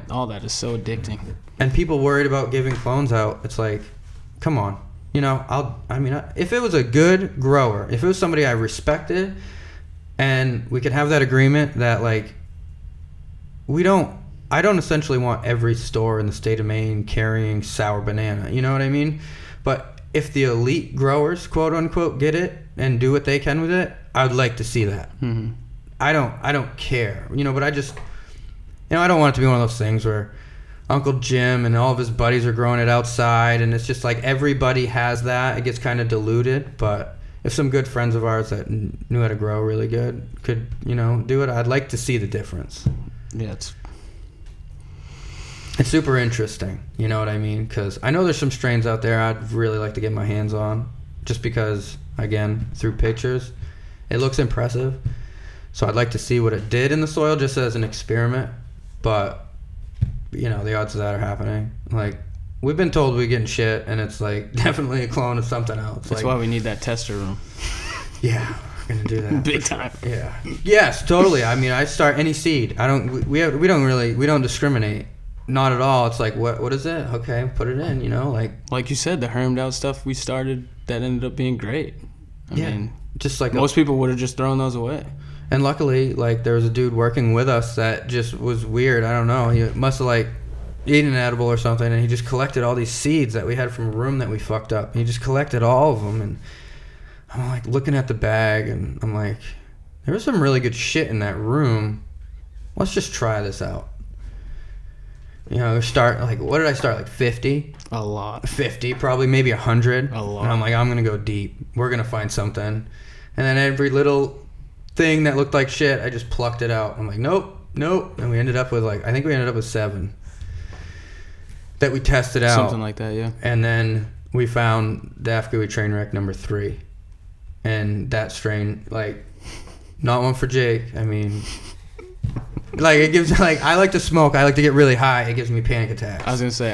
[SPEAKER 2] all that is so addicting.
[SPEAKER 1] And people worried about giving clones out. It's like, come on. If it was a good grower, if it was somebody I respected and we could have that agreement that like, I don't essentially want every store in the state of Maine carrying sour banana, you know what I mean? But if the elite growers, quote unquote, get it and do what they can with it, I would like to see that. Mm-hmm. I don't care, but I just, I don't want it to be one of those things where Uncle Jim and all of his buddies are growing it outside and it's just like everybody has that. It gets kind of diluted, but if some good friends of ours that knew how to grow really good could, do it, I'd like to see the difference.
[SPEAKER 2] Yeah,
[SPEAKER 1] it's super interesting, you know what I mean? Because I know there's some strains out there I'd really like to get my hands on, just because, again, through pictures, it looks impressive. So I'd like to see what it did in the soil just as an experiment. But, the odds of that are happening. Like, we've been told we're getting shit, and it's like definitely a clone of something else.
[SPEAKER 2] That's why we need that tester room.
[SPEAKER 1] Yeah. Gonna do that
[SPEAKER 2] big time.
[SPEAKER 1] Yeah. Yes, totally. I start any seed. We don't discriminate, not at all. It's like what is it? Okay, put it in.
[SPEAKER 2] Like you said, the hermed out stuff we started that ended up being great. I mean,
[SPEAKER 1] just like
[SPEAKER 2] most people would have just thrown those away.
[SPEAKER 1] And luckily, like there was a dude working with us that just was weird. I don't know. He must have like eaten an edible or something, and he just collected all these seeds that we had from a room that we fucked up. He just collected all of them and. I'm like looking at the bag and I'm like, there was some really good shit in that room. Let's just try this out. Start like, what did I start? Like 50?
[SPEAKER 2] A lot.
[SPEAKER 1] 50, probably maybe 100.
[SPEAKER 2] A lot.
[SPEAKER 1] And I'm like, I'm going to go deep. We're going to find something. And then every little thing that looked like shit. I just plucked it out. I'm like, nope. And we ended up with I think we ended up with 7 that we tested out.
[SPEAKER 2] Something like that, yeah.
[SPEAKER 1] And then we found the Afgooey train wreck number 3. And that strain, not one for Jake. I mean, it gives, I like to smoke. I like to get really high. It gives me panic attacks.
[SPEAKER 2] I was going to say,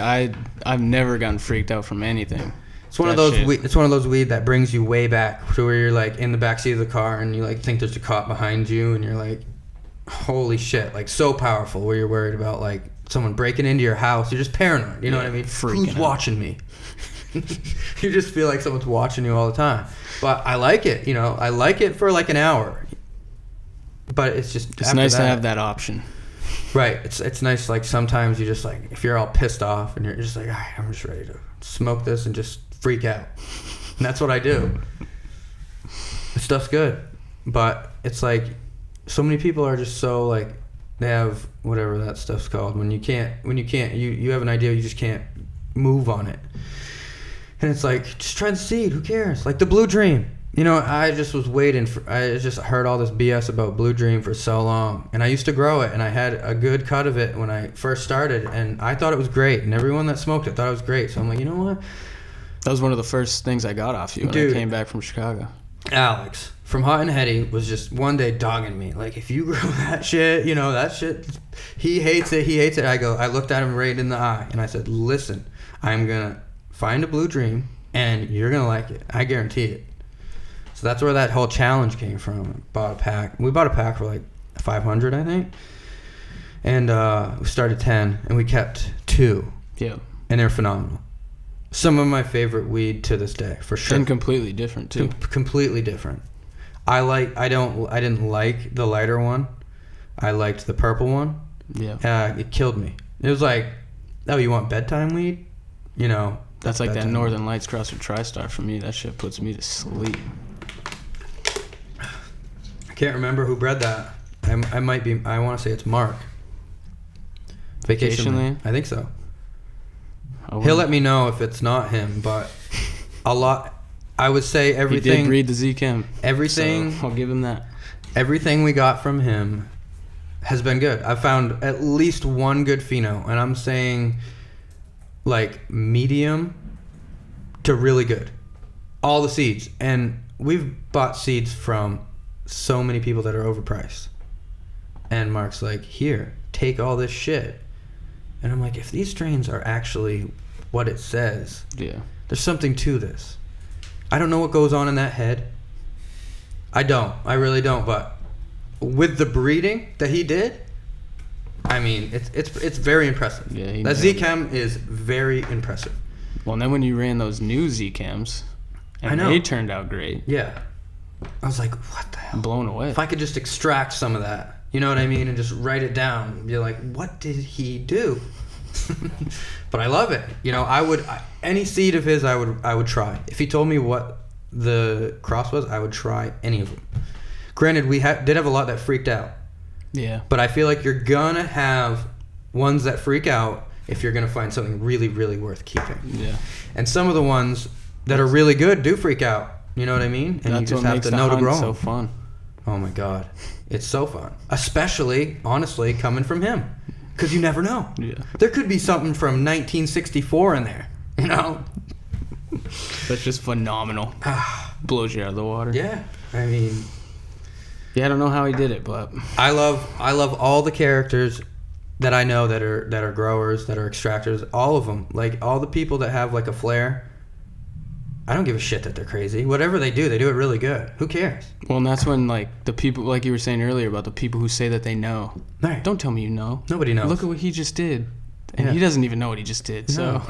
[SPEAKER 2] I've never gotten freaked out from anything.
[SPEAKER 1] It's one of those weed that brings you way back to where you're in the backseat of the car and you think there's a cop behind you and you're like, holy shit, so powerful, where you're worried about someone breaking into your house. You're just paranoid, you know what I mean? Who's watching me? You just feel like someone's watching you all the time. But I like it, I like it for an hour. But it's just,
[SPEAKER 2] it's nice to have that option.
[SPEAKER 1] Right. It's nice, sometimes you just if you're all pissed off and you're just all right, I'm just ready to smoke this and just freak out. And that's what I do. The stuff's good. But it's so many people are just so they have whatever that stuff's called when you have an idea, you just can't move on it. And it's just try the seed, who cares? The Blue Dream. I just was waiting I just heard all this BS about Blue Dream for so long. And I used to grow it and I had a good cut of it when I first started and I thought it was great and everyone that smoked it thought it was great. So I'm like, you know what?
[SPEAKER 2] That was one of the first things I got off you when I came back from Chicago.
[SPEAKER 1] Alex from Hot and Heady was just one day dogging me. If you grow that shit, that shit, he hates it. I looked at him right in the eye and I said, listen, I'm going to find a Blue Dream and you're going to like it. I guarantee it. So that's where that whole challenge came from. Bought a pack. We bought a pack for $500, I think. And we started 10 and we kept 2. Yeah. And they're phenomenal. Some of my favorite weed to this day, for sure.
[SPEAKER 2] And completely different too.
[SPEAKER 1] Completely different. I didn't like the lighter one. I liked the purple one. Yeah. It killed me. It was oh, you want bedtime weed?
[SPEAKER 2] That's that Northern Lights Cross with TriStar for me. That shit puts me to sleep.
[SPEAKER 1] I can't remember who bred that. I might be. I want to say it's Mark. Vacation Lane. I think so. He'll let me know if it's not him, but a lot. I would say everything.
[SPEAKER 2] He did breed the Z-Chem.
[SPEAKER 1] Everything.
[SPEAKER 2] So I'll give him that.
[SPEAKER 1] Everything we got from him has been good. I've found at least one good pheno, and I'm saying medium to really good. All the seeds, and we've bought seeds from so many people that are overpriced. And Mark's here, take all this shit. And I'm if these strains are actually what it says, there's something to this. I don't know what goes on in that head. I really don't, but with the breeding that he did, I mean, it's very impressive. Yeah, that Z-Chem is very impressive.
[SPEAKER 2] Well, and then when you ran those new Z-Chems, and they turned out great.
[SPEAKER 1] Yeah. I was like, what the hell?
[SPEAKER 2] I'm blown away.
[SPEAKER 1] If I could just extract some of that, you know what I mean, and just write it down and be what did he do? But I love it. Any seed of his I would try. If he told me what the cross was, I would try any of them. Granted, we did have a lot that freaked out. Yeah. But I feel you're gonna have ones that freak out if you're gonna find something really, really worth keeping. Yeah. And some of the ones that are really good do freak out. You know what I mean? And
[SPEAKER 2] that's
[SPEAKER 1] you just have to know to grow them.
[SPEAKER 2] So fun.
[SPEAKER 1] Oh my God, it's so fun. Especially, honestly, coming from him, because you never know. Yeah. There could be something from 1964 in there.
[SPEAKER 2] That's just phenomenal. Blows you out of the water.
[SPEAKER 1] Yeah. I mean.
[SPEAKER 2] Yeah, I don't know how he did it, but
[SPEAKER 1] I love all the characters that I know that are growers, that are extractors, all of them. All the people that have a flair. I don't give a shit that they're crazy. Whatever they do it really good. Who cares?
[SPEAKER 2] Well, and that's when the people, like you were saying earlier about the people who say that they know. Right. Don't tell me you know.
[SPEAKER 1] Nobody knows.
[SPEAKER 2] Look at what he just did, and he doesn't even know what he just did. So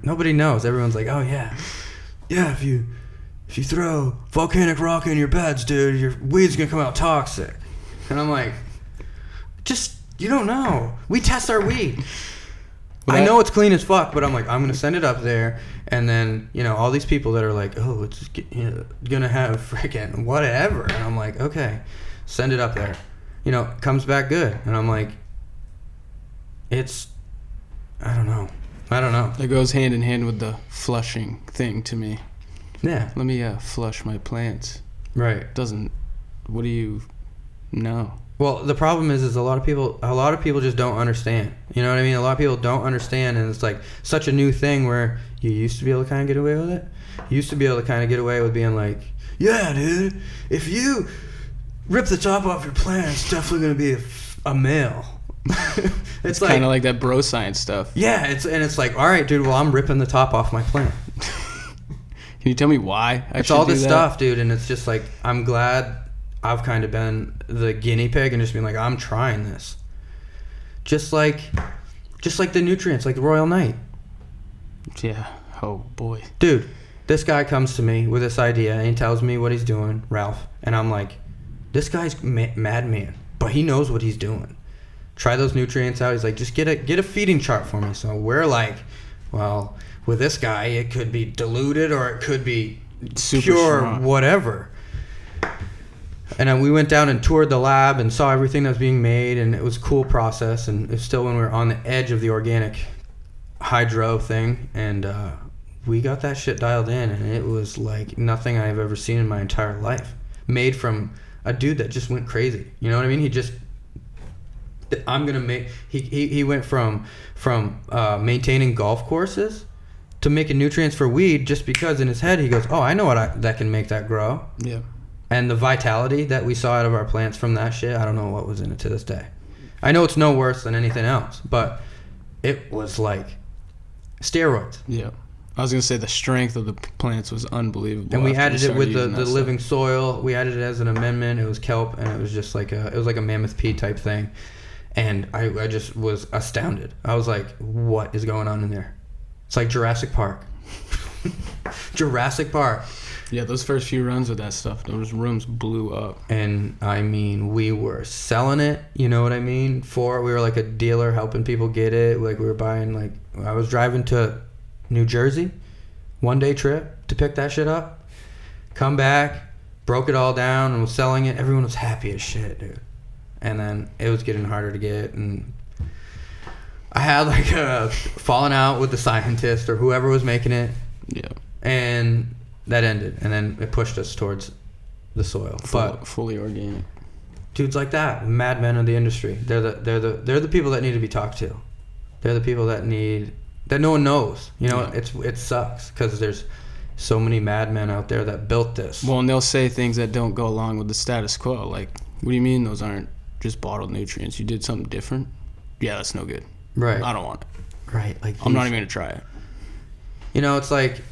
[SPEAKER 1] nobody knows. Everyone's oh yeah, if you throw volcanic rock in your beds, dude, your weed's gonna come out toxic. And I'm just you don't know. We test our weed. Well, I know it's clean as fuck, but I'm I'm going to send it up there, and then, all these people that are oh, it's going to have freaking whatever, and I'm okay, send it up there. It comes back good, and I'm it's, I don't know.
[SPEAKER 2] It goes hand in hand with the flushing thing to me. Yeah. Let me flush my plants. Right. What do you No.
[SPEAKER 1] Well, the problem is a lot of people just don't understand. You know what I mean? A lot of people don't understand, and it's like such a new thing where you used to be able to kind of get away with it. You used to be able to kind of get away with being like, yeah, dude, if you rip the top off your plant, it's definitely going to be a male.
[SPEAKER 2] It's kind of like that bro science stuff.
[SPEAKER 1] Yeah, it's like, all right, dude, well, I'm ripping the top off my plant.
[SPEAKER 2] Can you tell me why
[SPEAKER 1] it's all this stuff, dude, and it's just like, I'm glad I've kind of been the guinea pig and just been like, I'm trying this. Just like the nutrients, like the Royal Night.
[SPEAKER 2] Yeah. Oh, boy.
[SPEAKER 1] Dude, this guy comes to me with this idea and he tells me what he's doing, Ralph, and I'm like, this guy's madman, but he knows what he's doing. Try those nutrients out. He's like, just get a feeding chart for me. So we're like, well, with this guy, it could be diluted or it could be super pure, strong. Whatever. And then we went down and toured the lab and saw everything that was being made, and it was a cool process. And it's still when we were on the edge of the organic hydro thing, and we got that shit dialed in, and it was like nothing I've ever seen in my entire life. Made from a dude that just went crazy. You know what I mean? He went from maintaining golf courses to making nutrients for weed, just because in his head he goes, oh, I know that can make that grow.
[SPEAKER 2] Yeah.
[SPEAKER 1] And the vitality that we saw out of our plants from that shit, I don't know what was in it to this day. I know it's no worse than anything else, but it was like steroids.
[SPEAKER 2] Yeah. I was going to say the strength of the plants was unbelievable.
[SPEAKER 1] And we added it with the living soil. We added it as an amendment. It was kelp, and it was just like a mammoth pea type thing. And I just was astounded. I was like, what is going on in there? It's like Jurassic Park. Jurassic Park.
[SPEAKER 2] Yeah, those first few runs with that stuff, those rooms blew up.
[SPEAKER 1] And I mean, we were selling it, you know what I mean? We were like a dealer helping people get it. Like we were buying, like, I was driving to New Jersey, 1-day trip to pick that shit up. Come back, broke it all down and was selling it. Everyone was happy as shit, dude. And then it was getting harder to get, and I had like a falling out with the scientist or whoever was making it.
[SPEAKER 2] Yeah. And
[SPEAKER 1] that ended, and then it pushed us towards the soil. But
[SPEAKER 2] fully organic.
[SPEAKER 1] Dudes like that, madmen of the industry. They're the people that need to be talked to. They're the people that no one knows. You know, yeah. It sucks because there's so many madmen out there that built this.
[SPEAKER 2] Well, and they'll say things that don't go along with the status quo. Like, what do you mean those aren't just bottled nutrients? You did something different? Yeah, that's no good.
[SPEAKER 1] Right.
[SPEAKER 2] I don't want it.
[SPEAKER 1] Right. Like
[SPEAKER 2] I'm not even gonna try it.
[SPEAKER 1] You know, it's like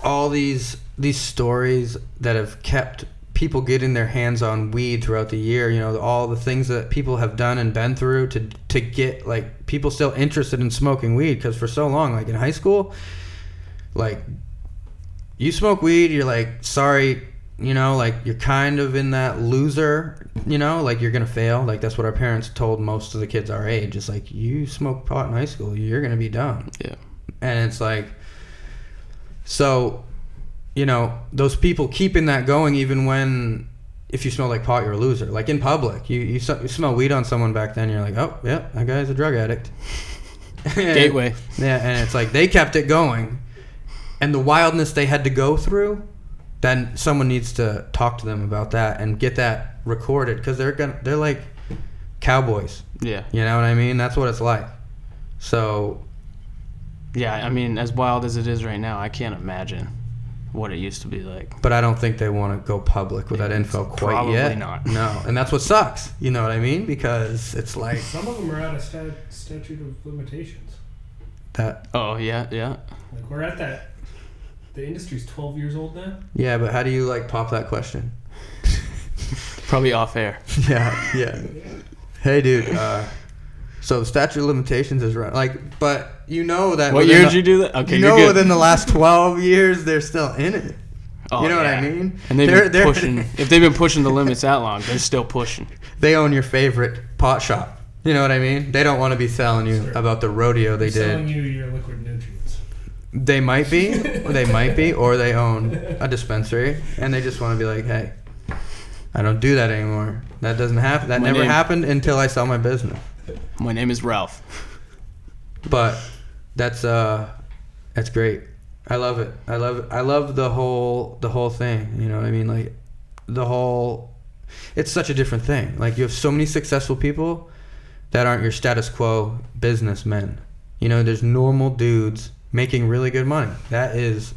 [SPEAKER 1] all these stories that have kept people getting their hands on weed throughout the year. You know, all the things that people have done and been through to get like people still interested in smoking weed. Because for so long, like in high school, like you smoke weed, you're like, sorry. You know, like you're kind of in that loser, you know, like you're going to fail. Like that's what our parents told most of the kids our age. It's like, you smoke pot in high school, you're going to be done.
[SPEAKER 2] Yeah. And
[SPEAKER 1] it's like, so, you know, those people keeping that going even when, if you smell like pot, you're a loser. Like in public, you smell weed on someone back then, you're like, oh, yeah, that guy's a drug addict.
[SPEAKER 2] Gateway.
[SPEAKER 1] Yeah, and it's like they kept it going. And the wildness they had to go through, then someone needs to talk to them about that and get that recorded, because they're like cowboys.
[SPEAKER 2] Yeah.
[SPEAKER 1] You know what I mean? That's what it's like. So.
[SPEAKER 2] Yeah, I mean, as wild as it is right now, I can't imagine what it used to be like.
[SPEAKER 1] But I don't think they want to go public with that info quite yet.
[SPEAKER 2] Probably not.
[SPEAKER 1] No, and that's what sucks. You know what I mean? Because it's like.
[SPEAKER 3] Some of them are out of statute of limitations.
[SPEAKER 1] That.
[SPEAKER 2] Oh, yeah.
[SPEAKER 3] Like we're at that. The industry's 12 years old now?
[SPEAKER 1] Yeah, but how do you, like, pop that question?
[SPEAKER 2] Probably off air.
[SPEAKER 1] Yeah. Hey, dude, so the statute of limitations is run. Like, but you know that...
[SPEAKER 2] What year did you do that? Okay,
[SPEAKER 1] you know within the last 12 years, they're still in it. Oh, you know what I mean?
[SPEAKER 2] And they've been pushing... If they've been pushing the limits that long, they're still pushing.
[SPEAKER 1] They own your favorite pot shop. You know what I mean? They don't want to be telling you about the rodeo they did.
[SPEAKER 3] Selling you your liquid nutrients.
[SPEAKER 1] They might be, or they own a dispensary, and they just want to be like, hey, I don't do that anymore. That doesn't happen. That never happened until I sell my business.
[SPEAKER 2] My name is Ralph.
[SPEAKER 1] But that's great. I love it. I love the whole thing. You know what I mean? Like the whole it's such a different thing. Like, you have so many successful people that aren't your status quo businessmen. You know, there's normal dudes making really good money. That's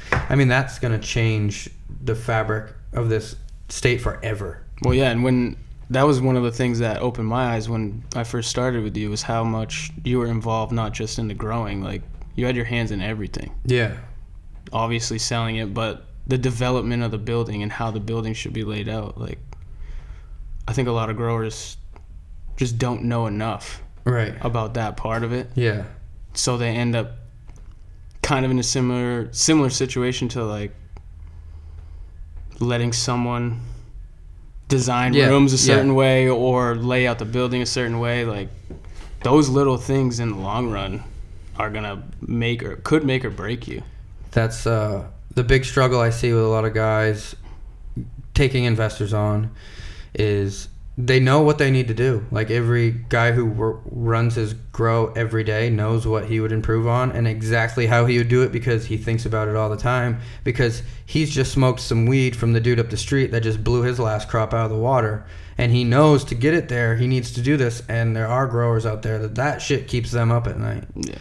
[SPEAKER 1] going to change the fabric of this state forever.
[SPEAKER 2] Well, yeah, and that was one of the things that opened my eyes when I first started with you, was how much you were involved, not just in the growing. Like, you had your hands in everything.
[SPEAKER 1] Yeah.
[SPEAKER 2] Obviously selling it, but the development of the building and how the building should be laid out. Like, I think a lot of growers just don't know enough about that part of it.
[SPEAKER 1] Yeah.
[SPEAKER 2] So they end up kind of in a similar situation to, like, letting someone design rooms a certain way or lay out the building a certain way. Like, those little things in the long run are gonna could make or break you.
[SPEAKER 1] That's the big struggle I see with a lot of guys taking investors on, is they know what they need to do. Like, every guy who runs his grow every day knows what he would improve on and exactly how he would do it, because he thinks about it all the time, because he's just smoked some weed from the dude up the street that just blew his last crop out of the water, and he knows to get it there he needs to do this. And there are growers out there that shit keeps them up at night.
[SPEAKER 2] Yeah.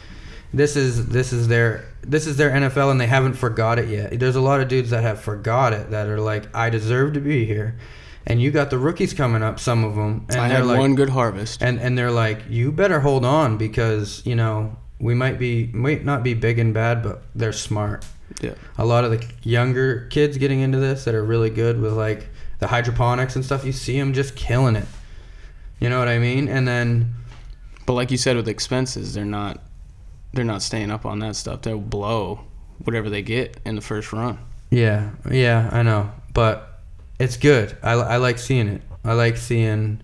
[SPEAKER 1] This is their NFL, and they haven't forgot it yet. There's a lot of dudes that have forgot it, that are like, I deserve to be here. And you got the rookies coming up, some of them. And
[SPEAKER 2] I had like, one good harvest.
[SPEAKER 1] And they're like, you better hold on, because, you know, we might not be big and bad, but they're smart.
[SPEAKER 2] Yeah. A
[SPEAKER 1] lot of the younger kids getting into this that are really good with, like, the hydroponics and stuff, you see them just killing it. You know what I mean? And then...
[SPEAKER 2] But like you said, with expenses, they're not staying up on that stuff. They'll blow whatever they get in the first run.
[SPEAKER 1] Yeah, I know. But... it's good. I like seeing it. I like seeing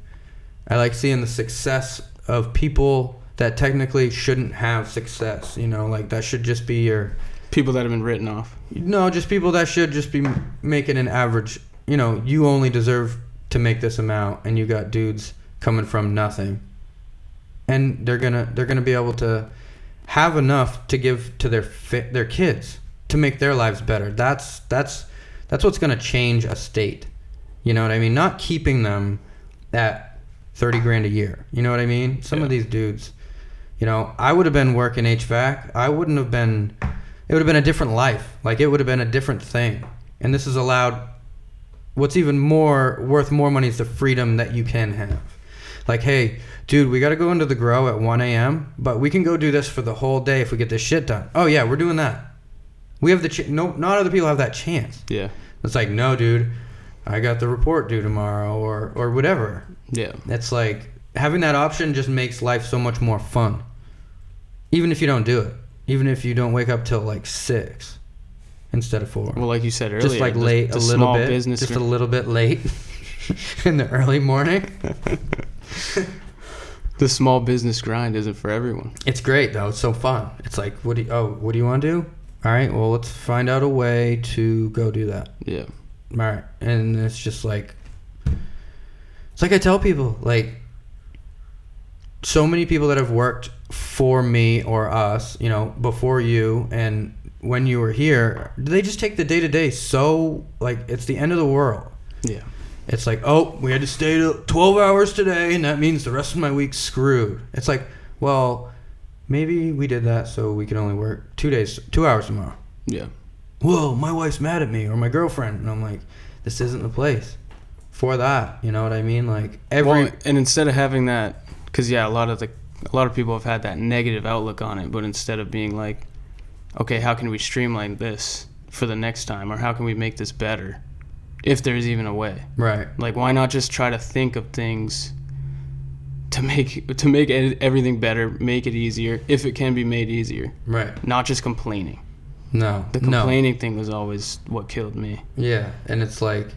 [SPEAKER 1] the success of people that technically shouldn't have success. You know, like, that should just be your
[SPEAKER 2] people that have been written off.
[SPEAKER 1] No, just people that should just be making an average. You know, you only deserve to make this amount, and you got dudes coming from nothing, and they're gonna be able to have enough to give to their kids to make their lives better. That's what's going to change a state. You know what I mean? Not keeping them at $30,000 a year. You know what I mean? Some of these dudes, you know, I would have been working HVAC. It would have been a different life. Like, it would have been a different thing. And this has allowed, what's even more worth more money is the freedom that you can have. Like, hey, dude, we got to go into the grow at 1 a.m., but we can go do this for the whole day if we get this shit done. Oh yeah, we're doing that. We have not other people have that chance.
[SPEAKER 2] Yeah.
[SPEAKER 1] It's like, no, dude, I got the report due tomorrow, or whatever.
[SPEAKER 2] Yeah.
[SPEAKER 1] It's like, having that option just makes life so much more fun. Even if you don't do it. Even if you don't wake up till like 6 instead of 4.
[SPEAKER 2] Well, like you said earlier,
[SPEAKER 1] just like late a little bit. Just a little bit late in the early morning.
[SPEAKER 2] The small business grind isn't for everyone.
[SPEAKER 1] It's great though. It's so fun. It's like, what do you want to do? All right, well, let's find out a way to go do that.
[SPEAKER 2] Yeah.
[SPEAKER 1] All right. And it's just like, it's like I tell people, like, so many people that have worked for me or us, you know, before you and when you were here, they just take the day-to-day so, like, it's the end of the world.
[SPEAKER 2] Yeah.
[SPEAKER 1] It's like, oh, we had to stay 12 hours today, and that means the rest of my week's screwed. It's like, well... maybe we did that so we can only work 2 hours tomorrow.
[SPEAKER 2] Yeah.
[SPEAKER 1] Whoa, my wife's mad at me, or my girlfriend. And I'm like, this isn't the place for that. You know what I mean? Like,
[SPEAKER 2] and instead of having that, because yeah, a lot of people have had that negative outlook on it, but instead of being like, okay, how can we streamline this for the next time, or how can we make this better, if there's even a way?
[SPEAKER 1] Right.
[SPEAKER 2] Like, why not just try to think of things to make everything better, make it easier, if it can be made easier.
[SPEAKER 1] Right.
[SPEAKER 2] Not just complaining.
[SPEAKER 1] No.
[SPEAKER 2] The complaining thing was always what killed me.
[SPEAKER 1] Yeah, and it's like...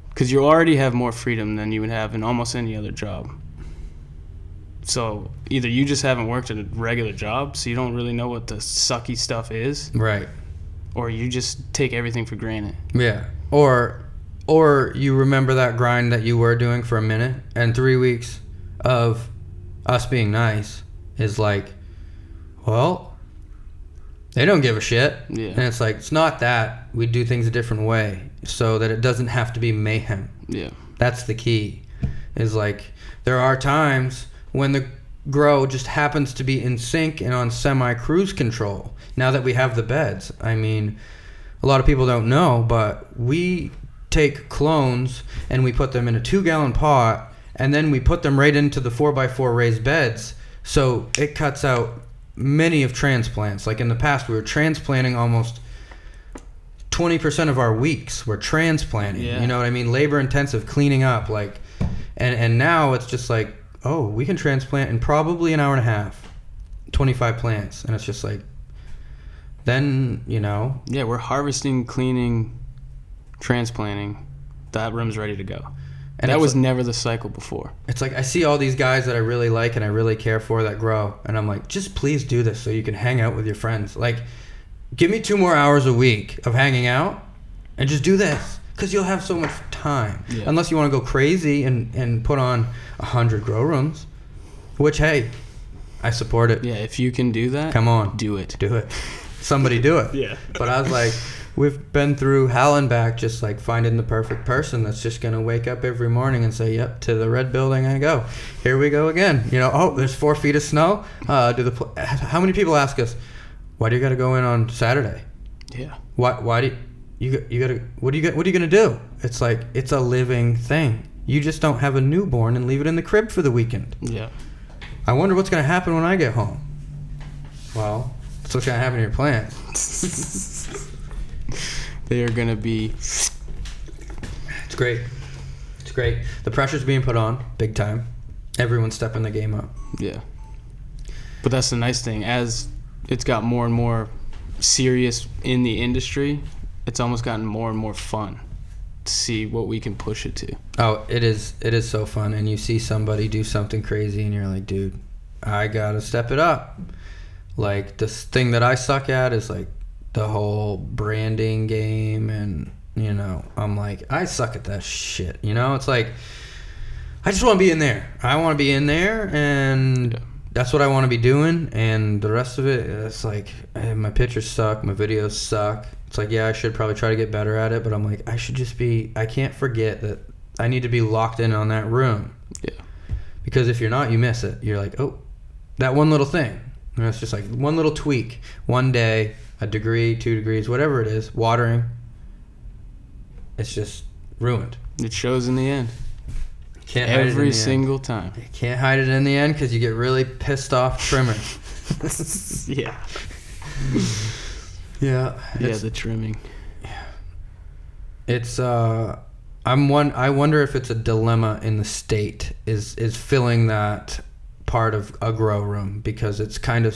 [SPEAKER 2] because you already have more freedom than you would have in almost any other job. So either you just haven't worked a regular job, so you don't really know what the sucky stuff is.
[SPEAKER 1] Right.
[SPEAKER 2] Or you just take everything for granted.
[SPEAKER 1] Yeah. Or you remember that grind that you were doing for a minute, and 3 weeks of us being nice is like, well, they don't give a shit.
[SPEAKER 2] Yeah.
[SPEAKER 1] And it's like, it's not that. We do things a different way so that it doesn't have to be mayhem.
[SPEAKER 2] Yeah.
[SPEAKER 1] That's the key. Is like there are times when the grow just happens to be in sync and on semi-cruise control. Now that we have the beds, I mean, a lot of people don't know, but we take clones and we put them in a 2-gallon pot, and then we put them right into the 4x4 raised beds. So it cuts out many of transplants. Like in the past, we were transplanting almost 20% of our weeks. We're transplanting.
[SPEAKER 2] Yeah.
[SPEAKER 1] You know what I mean? Labor intensive, cleaning up, like, and now it's just like, oh, we can transplant in probably an hour and a half, 25 plants. And it's just like, then, you know.
[SPEAKER 2] Yeah, we're harvesting, cleaning, transplanting. That room's ready to go. And that was never the cycle before.
[SPEAKER 1] It's like I see all these guys that I really like and I really care for that grow. And I'm like, just please do this so you can hang out with your friends. Like, give me 2 more hours a week of hanging out and just do this. Because you'll have so much time. Yeah. Unless you want to go crazy and put on 100 grow rooms. Which, hey, I support it.
[SPEAKER 2] Yeah, if you can do that,
[SPEAKER 1] come on.
[SPEAKER 2] Do it.
[SPEAKER 1] Do it. Somebody do it.
[SPEAKER 2] Yeah.
[SPEAKER 1] But I was like, we've been through hell and back just like finding the perfect person that's just going to wake up every morning and say, yep, to the red building I go. Here we go again. You know, oh, there's 4 feet of snow. How many people ask us, why do you got to go in on Saturday?
[SPEAKER 2] Yeah.
[SPEAKER 1] Why do you gotta, what are you gonna do? It's like, it's a living thing. You just don't have a newborn and leave it in the crib for the weekend.
[SPEAKER 2] Yeah.
[SPEAKER 1] I wonder what's gonna happen when I get home. Well, that's what's gonna happen to your plants.
[SPEAKER 2] They are gonna be.
[SPEAKER 1] It's great. It's great. The pressure's being put on big time. Everyone's stepping the game up.
[SPEAKER 2] Yeah. But that's the nice thing. As it's got more and more serious in the industry, it's almost gotten more and more fun to see what we can push it to.
[SPEAKER 1] Oh, it is so fun. And you see somebody do something crazy and you're like, dude, I gotta step it up. Like, this thing that I suck at is like the whole branding game, and you know, I'm like, I suck at that shit. You know, it's like, I just want to be in there. I want to be in there, and that's what I want to be doing. And the rest of it, it's like, my pictures suck, my videos suck. It's like, yeah, I should probably try to get better at it, but I'm like, I can't forget that I need to be locked in on that room.
[SPEAKER 2] Yeah. Because
[SPEAKER 1] if you're not, you miss it. You're like, oh, that one little thing. And it's just like one little tweak. One day, a degree, 2 degrees, whatever it is, watering, it's just ruined.
[SPEAKER 2] It shows in the end.
[SPEAKER 1] Can't hide it in the
[SPEAKER 2] every single time.
[SPEAKER 1] You can't hide it in the end because you get really pissed off trimmers.
[SPEAKER 2] Yeah.
[SPEAKER 1] Yeah.
[SPEAKER 2] Yeah, the trimming.
[SPEAKER 1] Yeah. It's I wonder if it's a dilemma in the state is filling that part of a grow room, because it's kind of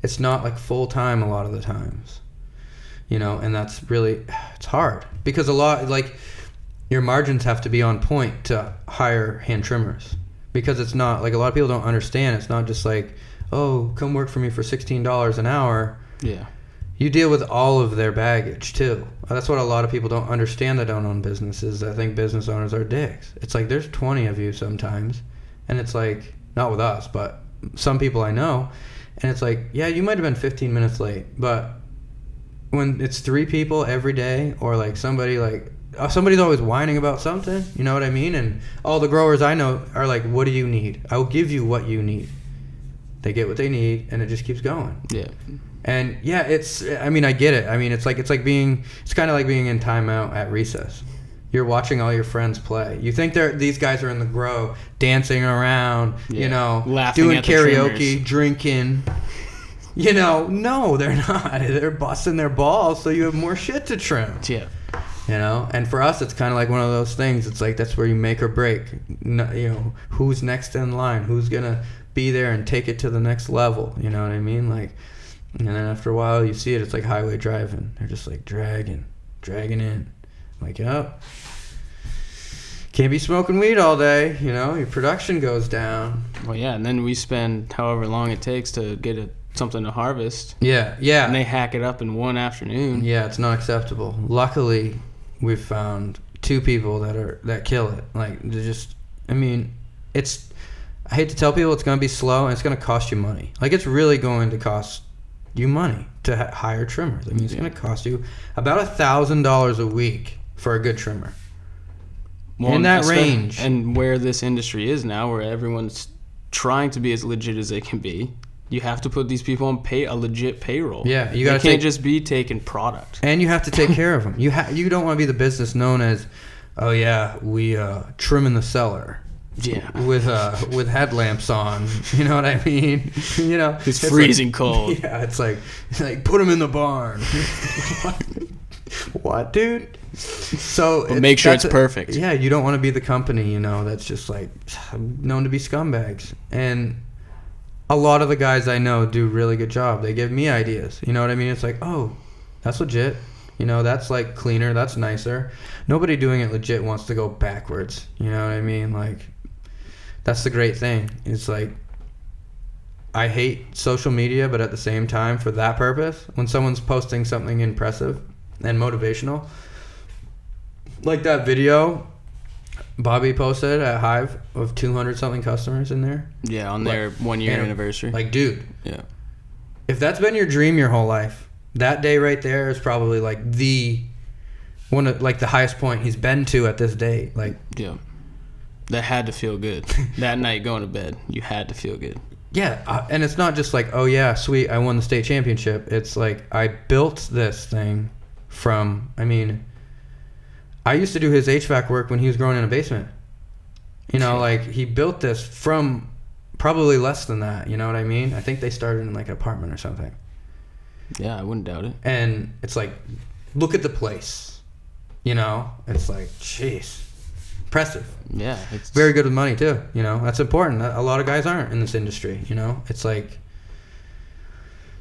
[SPEAKER 1] it's not like full time a lot of the times. You know, and that's really, it's hard because a lot, like, your margins have to be on point to hire hand trimmers, because it's not like, a lot of people don't understand. It's not just like, oh, come work for me for $16 an hour.
[SPEAKER 2] Yeah.
[SPEAKER 1] You deal with all of their baggage too. That's what a lot of people don't understand that don't own businesses. I think business owners are dicks. It's like, there's 20 of you sometimes, and it's like, not with us, but some people I know, and it's like, yeah, you might have been 15 minutes late, but when it's 3 people every day, or like somebody's always whining about something, you know what I mean? And all the growers I know are like, what do you need? I will give you what you need. They get what they need, and it just keeps going.
[SPEAKER 2] Yeah.
[SPEAKER 1] And yeah, I get it. I mean, it's kind of like being in timeout at recess. You're watching all your friends play. You think these guys are in the grow, dancing around, you know,
[SPEAKER 2] laughing,
[SPEAKER 1] doing
[SPEAKER 2] at the
[SPEAKER 1] karaoke,
[SPEAKER 2] trimmers,
[SPEAKER 1] drinking. You know, no, they're not. They're busting their balls so you have more shit to trim.
[SPEAKER 2] Yeah.
[SPEAKER 1] You know, and for us, it's kind of like one of those things. It's like, that's where you make or break. You know, who's next in line? Who's gonna be there and take it to the next level? You know what I mean? Like, and then after a while, you see it. It's like highway driving. They're just like dragging in. Like, yep. Can't be smoking weed all day. You know, your production goes down.
[SPEAKER 2] Well, yeah, and then we spend however long it takes to get something to harvest.
[SPEAKER 1] Yeah.
[SPEAKER 2] And they hack it up in one afternoon.
[SPEAKER 1] Yeah, it's not acceptable. Luckily, we've found 2 people that kill it. Like, they're just, I mean, I hate to tell people it's going to be slow and it's going to cost you money. Like, it's really going to cost you money to hire trimmers. I mean, it's going to cost you about $1,000 a week for a good trimmer. in that range.
[SPEAKER 2] And where this industry is now, where everyone's trying to be as legit as they can be, you have to put these people on a legit payroll.
[SPEAKER 1] Yeah, you
[SPEAKER 2] got to can't just be taking product.
[SPEAKER 1] And you have to take care of them. You don't want to be the business known as, oh yeah, we trim in the cellar.
[SPEAKER 2] Yeah.
[SPEAKER 1] With headlamps on. You know what I mean? You know,
[SPEAKER 2] it's freezing cold.
[SPEAKER 1] Yeah, it's like put them in the barn. What, dude? So
[SPEAKER 2] but make sure it's perfect.
[SPEAKER 1] Yeah, you don't want to be the company, you know, that's just like known to be scumbags. And a lot of the guys I know do a really good job. They give me ideas. You know what I mean? It's like, oh, that's legit. You know, that's like cleaner. That's nicer. Nobody doing it legit wants to go backwards. You know what I mean? Like, that's the great thing. It's like, I hate social media, but at the same time, for that purpose, when someone's posting something impressive and motivational, like that video Bobby posted at Hive of 200 something customers in there.
[SPEAKER 2] Yeah, on their 1 year anniversary.
[SPEAKER 1] Like, dude.
[SPEAKER 2] Yeah.
[SPEAKER 1] If that's been your dream your whole life, that day right there is probably like the one of like the highest point he's been to at this day. Like,
[SPEAKER 2] yeah. That had to feel good. That night going to bed, you had to feel good.
[SPEAKER 1] Yeah, and it's not just like, oh yeah, sweet, I won the state championship. It's like, I built this thing from, I mean, I used to do his HVAC work when he was growing in a basement. You know, like, he built this from probably less than that, you know what I mean? I think they started in like an apartment or something.
[SPEAKER 2] Yeah, I wouldn't doubt it.
[SPEAKER 1] And it's like, look at the place. You know? It's like, jeez. Impressive.
[SPEAKER 2] Yeah. It's
[SPEAKER 1] very good with money too, you know? That's important. A lot of guys aren't in this industry, you know? It's like,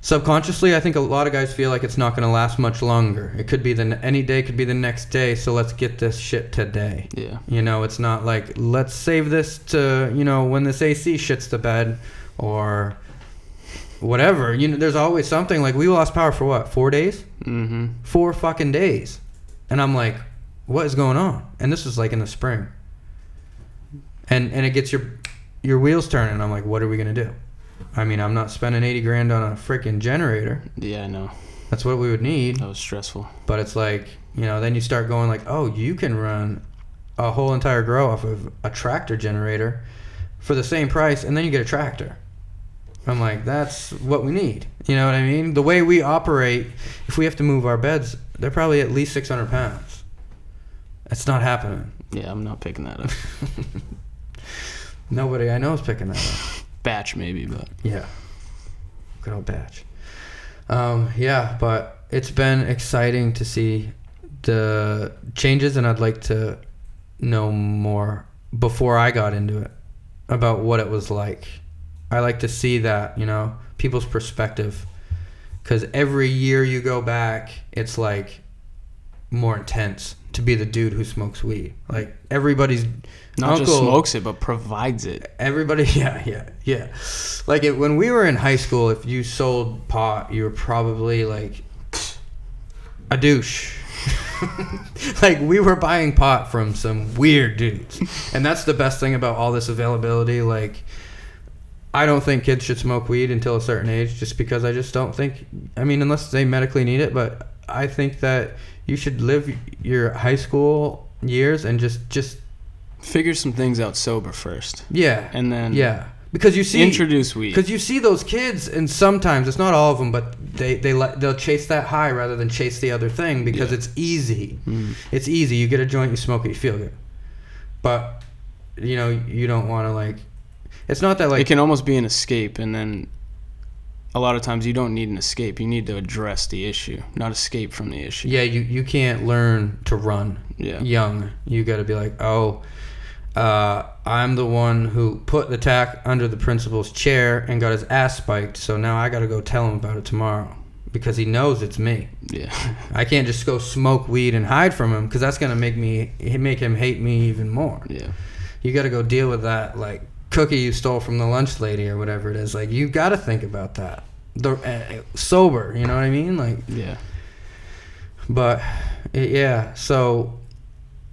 [SPEAKER 1] subconsciously, I think a lot of guys feel like it's not going to last much longer. It could be any day could be the next day, so let's get this shit today.
[SPEAKER 2] Yeah.
[SPEAKER 1] You know, it's not like, let's save this to, you know, when this AC shits the bed or whatever. You know, there's always something. Like, we lost power for what, 4 days?
[SPEAKER 2] Mm-hmm.
[SPEAKER 1] 4 fucking days. And I'm like, what is going on? And this was like in the spring. And it gets your wheels turning. I'm like, what are we going to do? I mean, I'm not spending $80,000 on a freaking generator.
[SPEAKER 2] Yeah, I know.
[SPEAKER 1] That's what we would need.
[SPEAKER 2] That was stressful.
[SPEAKER 1] But it's like, you know, then you start going like, oh, you can run a whole entire grow off of a tractor generator for the same price, and then you get a tractor. I'm like, that's what we need. You know what I mean? The way we operate, if we have to move our beds, they're probably at least 600 pounds. It's not happening.
[SPEAKER 2] Yeah, I'm not picking that up.
[SPEAKER 1] Nobody I know is picking that up.
[SPEAKER 2] Batch maybe, but
[SPEAKER 1] yeah, good old Batch. Yeah, but it's been exciting to see the changes, and I'd like to know more before I got into it about what it was like. I like to see that, you know, people's perspective, because every year you go back, it's like more intense to be the dude who smokes weed. Like, everybody's
[SPEAKER 2] not
[SPEAKER 1] uncle
[SPEAKER 2] just smokes it, but provides it.
[SPEAKER 1] Everybody, yeah. Like, when we were in high school, if you sold pot, you were probably like a douche. Like, we were buying pot from some weird dudes, and that's the best thing about all this availability. Like, I don't think kids should smoke weed until a certain age, just because I just don't think, I mean, unless they medically need it, but I think that you should live your high school years and just
[SPEAKER 2] figure some things out sober first.
[SPEAKER 1] Yeah.
[SPEAKER 2] And then
[SPEAKER 1] because you see,
[SPEAKER 2] introduce weed.
[SPEAKER 1] Because you see those kids, and sometimes it's not all of them, but they'll chase that high rather than chase the other thing, because it's easy. It's easy. You get a joint, you smoke it, you feel good. But you know, you don't want to, like, it's not that, like,
[SPEAKER 2] it can almost be an escape, and then a lot of times you don't need an escape. You need to address the issue, not escape from the issue.
[SPEAKER 1] Yeah, you can't learn to run young. You got to be like, oh, I'm the one who put the tack under the principal's chair and got his ass spiked, so now I got to go tell him about it tomorrow, because he knows it's me.
[SPEAKER 2] Yeah.
[SPEAKER 1] I can't just go smoke weed and hide from him, because that's going to make him hate me even more.
[SPEAKER 2] Yeah.
[SPEAKER 1] You got to go deal with that, like, cookie you stole from the lunch lady or whatever it is. Like, you got to think about that. Sober, you know what I mean? Like,
[SPEAKER 2] yeah.
[SPEAKER 1] But so,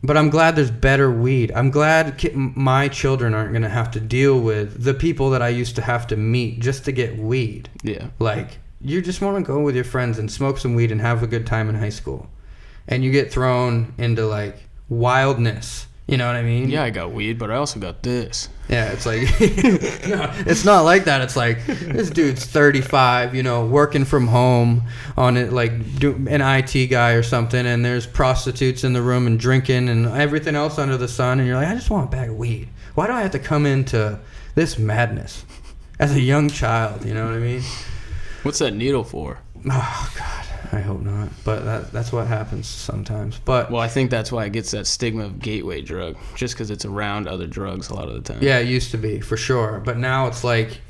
[SPEAKER 1] but I'm glad there's better weed. I'm glad my children aren't going to have to deal with the people that I used to have to meet just to get weed.
[SPEAKER 2] Yeah.
[SPEAKER 1] Like, you just want to go with your friends and smoke some weed and have a good time in high school, and you get thrown into, like, wildness You know what I mean?
[SPEAKER 2] Yeah, I got weed, but I also got this.
[SPEAKER 1] Yeah, it's like, no, it's not like that. It's like, this dude's 35, you know, working from home on it, like an IT guy or something, and there's prostitutes in the room and drinking and everything else under the sun, and you're like, I just want a bag of weed. Why do I have to come into this madness as a young child? You know what I mean?
[SPEAKER 2] What's that needle for?
[SPEAKER 1] Oh, God. I hope not, but that's what happens sometimes. But
[SPEAKER 2] well, I think that's why it gets that stigma of gateway drug, just because it's around other drugs a lot of the time.
[SPEAKER 1] Yeah, it used to be for sure, but now it's like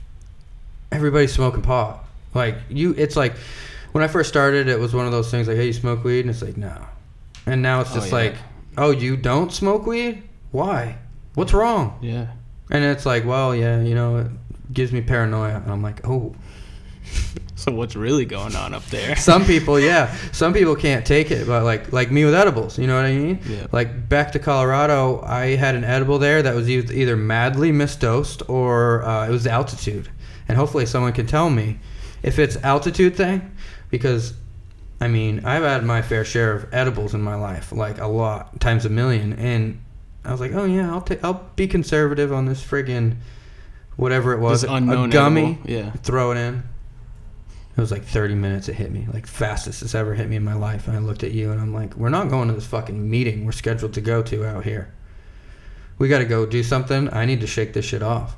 [SPEAKER 1] everybody's smoking pot. Like it's like when I first started, it was one of those things like, hey, you smoke weed, and it's like no, and now it's just like, oh, you don't smoke weed? Why? What's wrong?
[SPEAKER 2] Yeah,
[SPEAKER 1] and it's like, well, yeah, you know, it gives me paranoia, and I'm like, oh.
[SPEAKER 2] So what's really going on up there?
[SPEAKER 1] Some people can't take it, but like me with edibles, you know what I mean?
[SPEAKER 2] Yeah.
[SPEAKER 1] Like back to Colorado, I had an edible there that was either madly misdosed or it was the altitude. And hopefully someone can tell me if it's altitude thing, because I mean, I've had my fair share of edibles in my life, like a lot, times a million, and I was like, oh yeah, I'll be conservative on this friggin' whatever it was,
[SPEAKER 2] this unknown
[SPEAKER 1] a gummy,
[SPEAKER 2] edible. Yeah,
[SPEAKER 1] throw it in. It was like 30 minutes it hit me, like fastest it's ever hit me in my life. And I looked at you and I'm like, we're not going to this fucking meeting we're scheduled to go to out here. We got to go do something. I need to shake this shit off.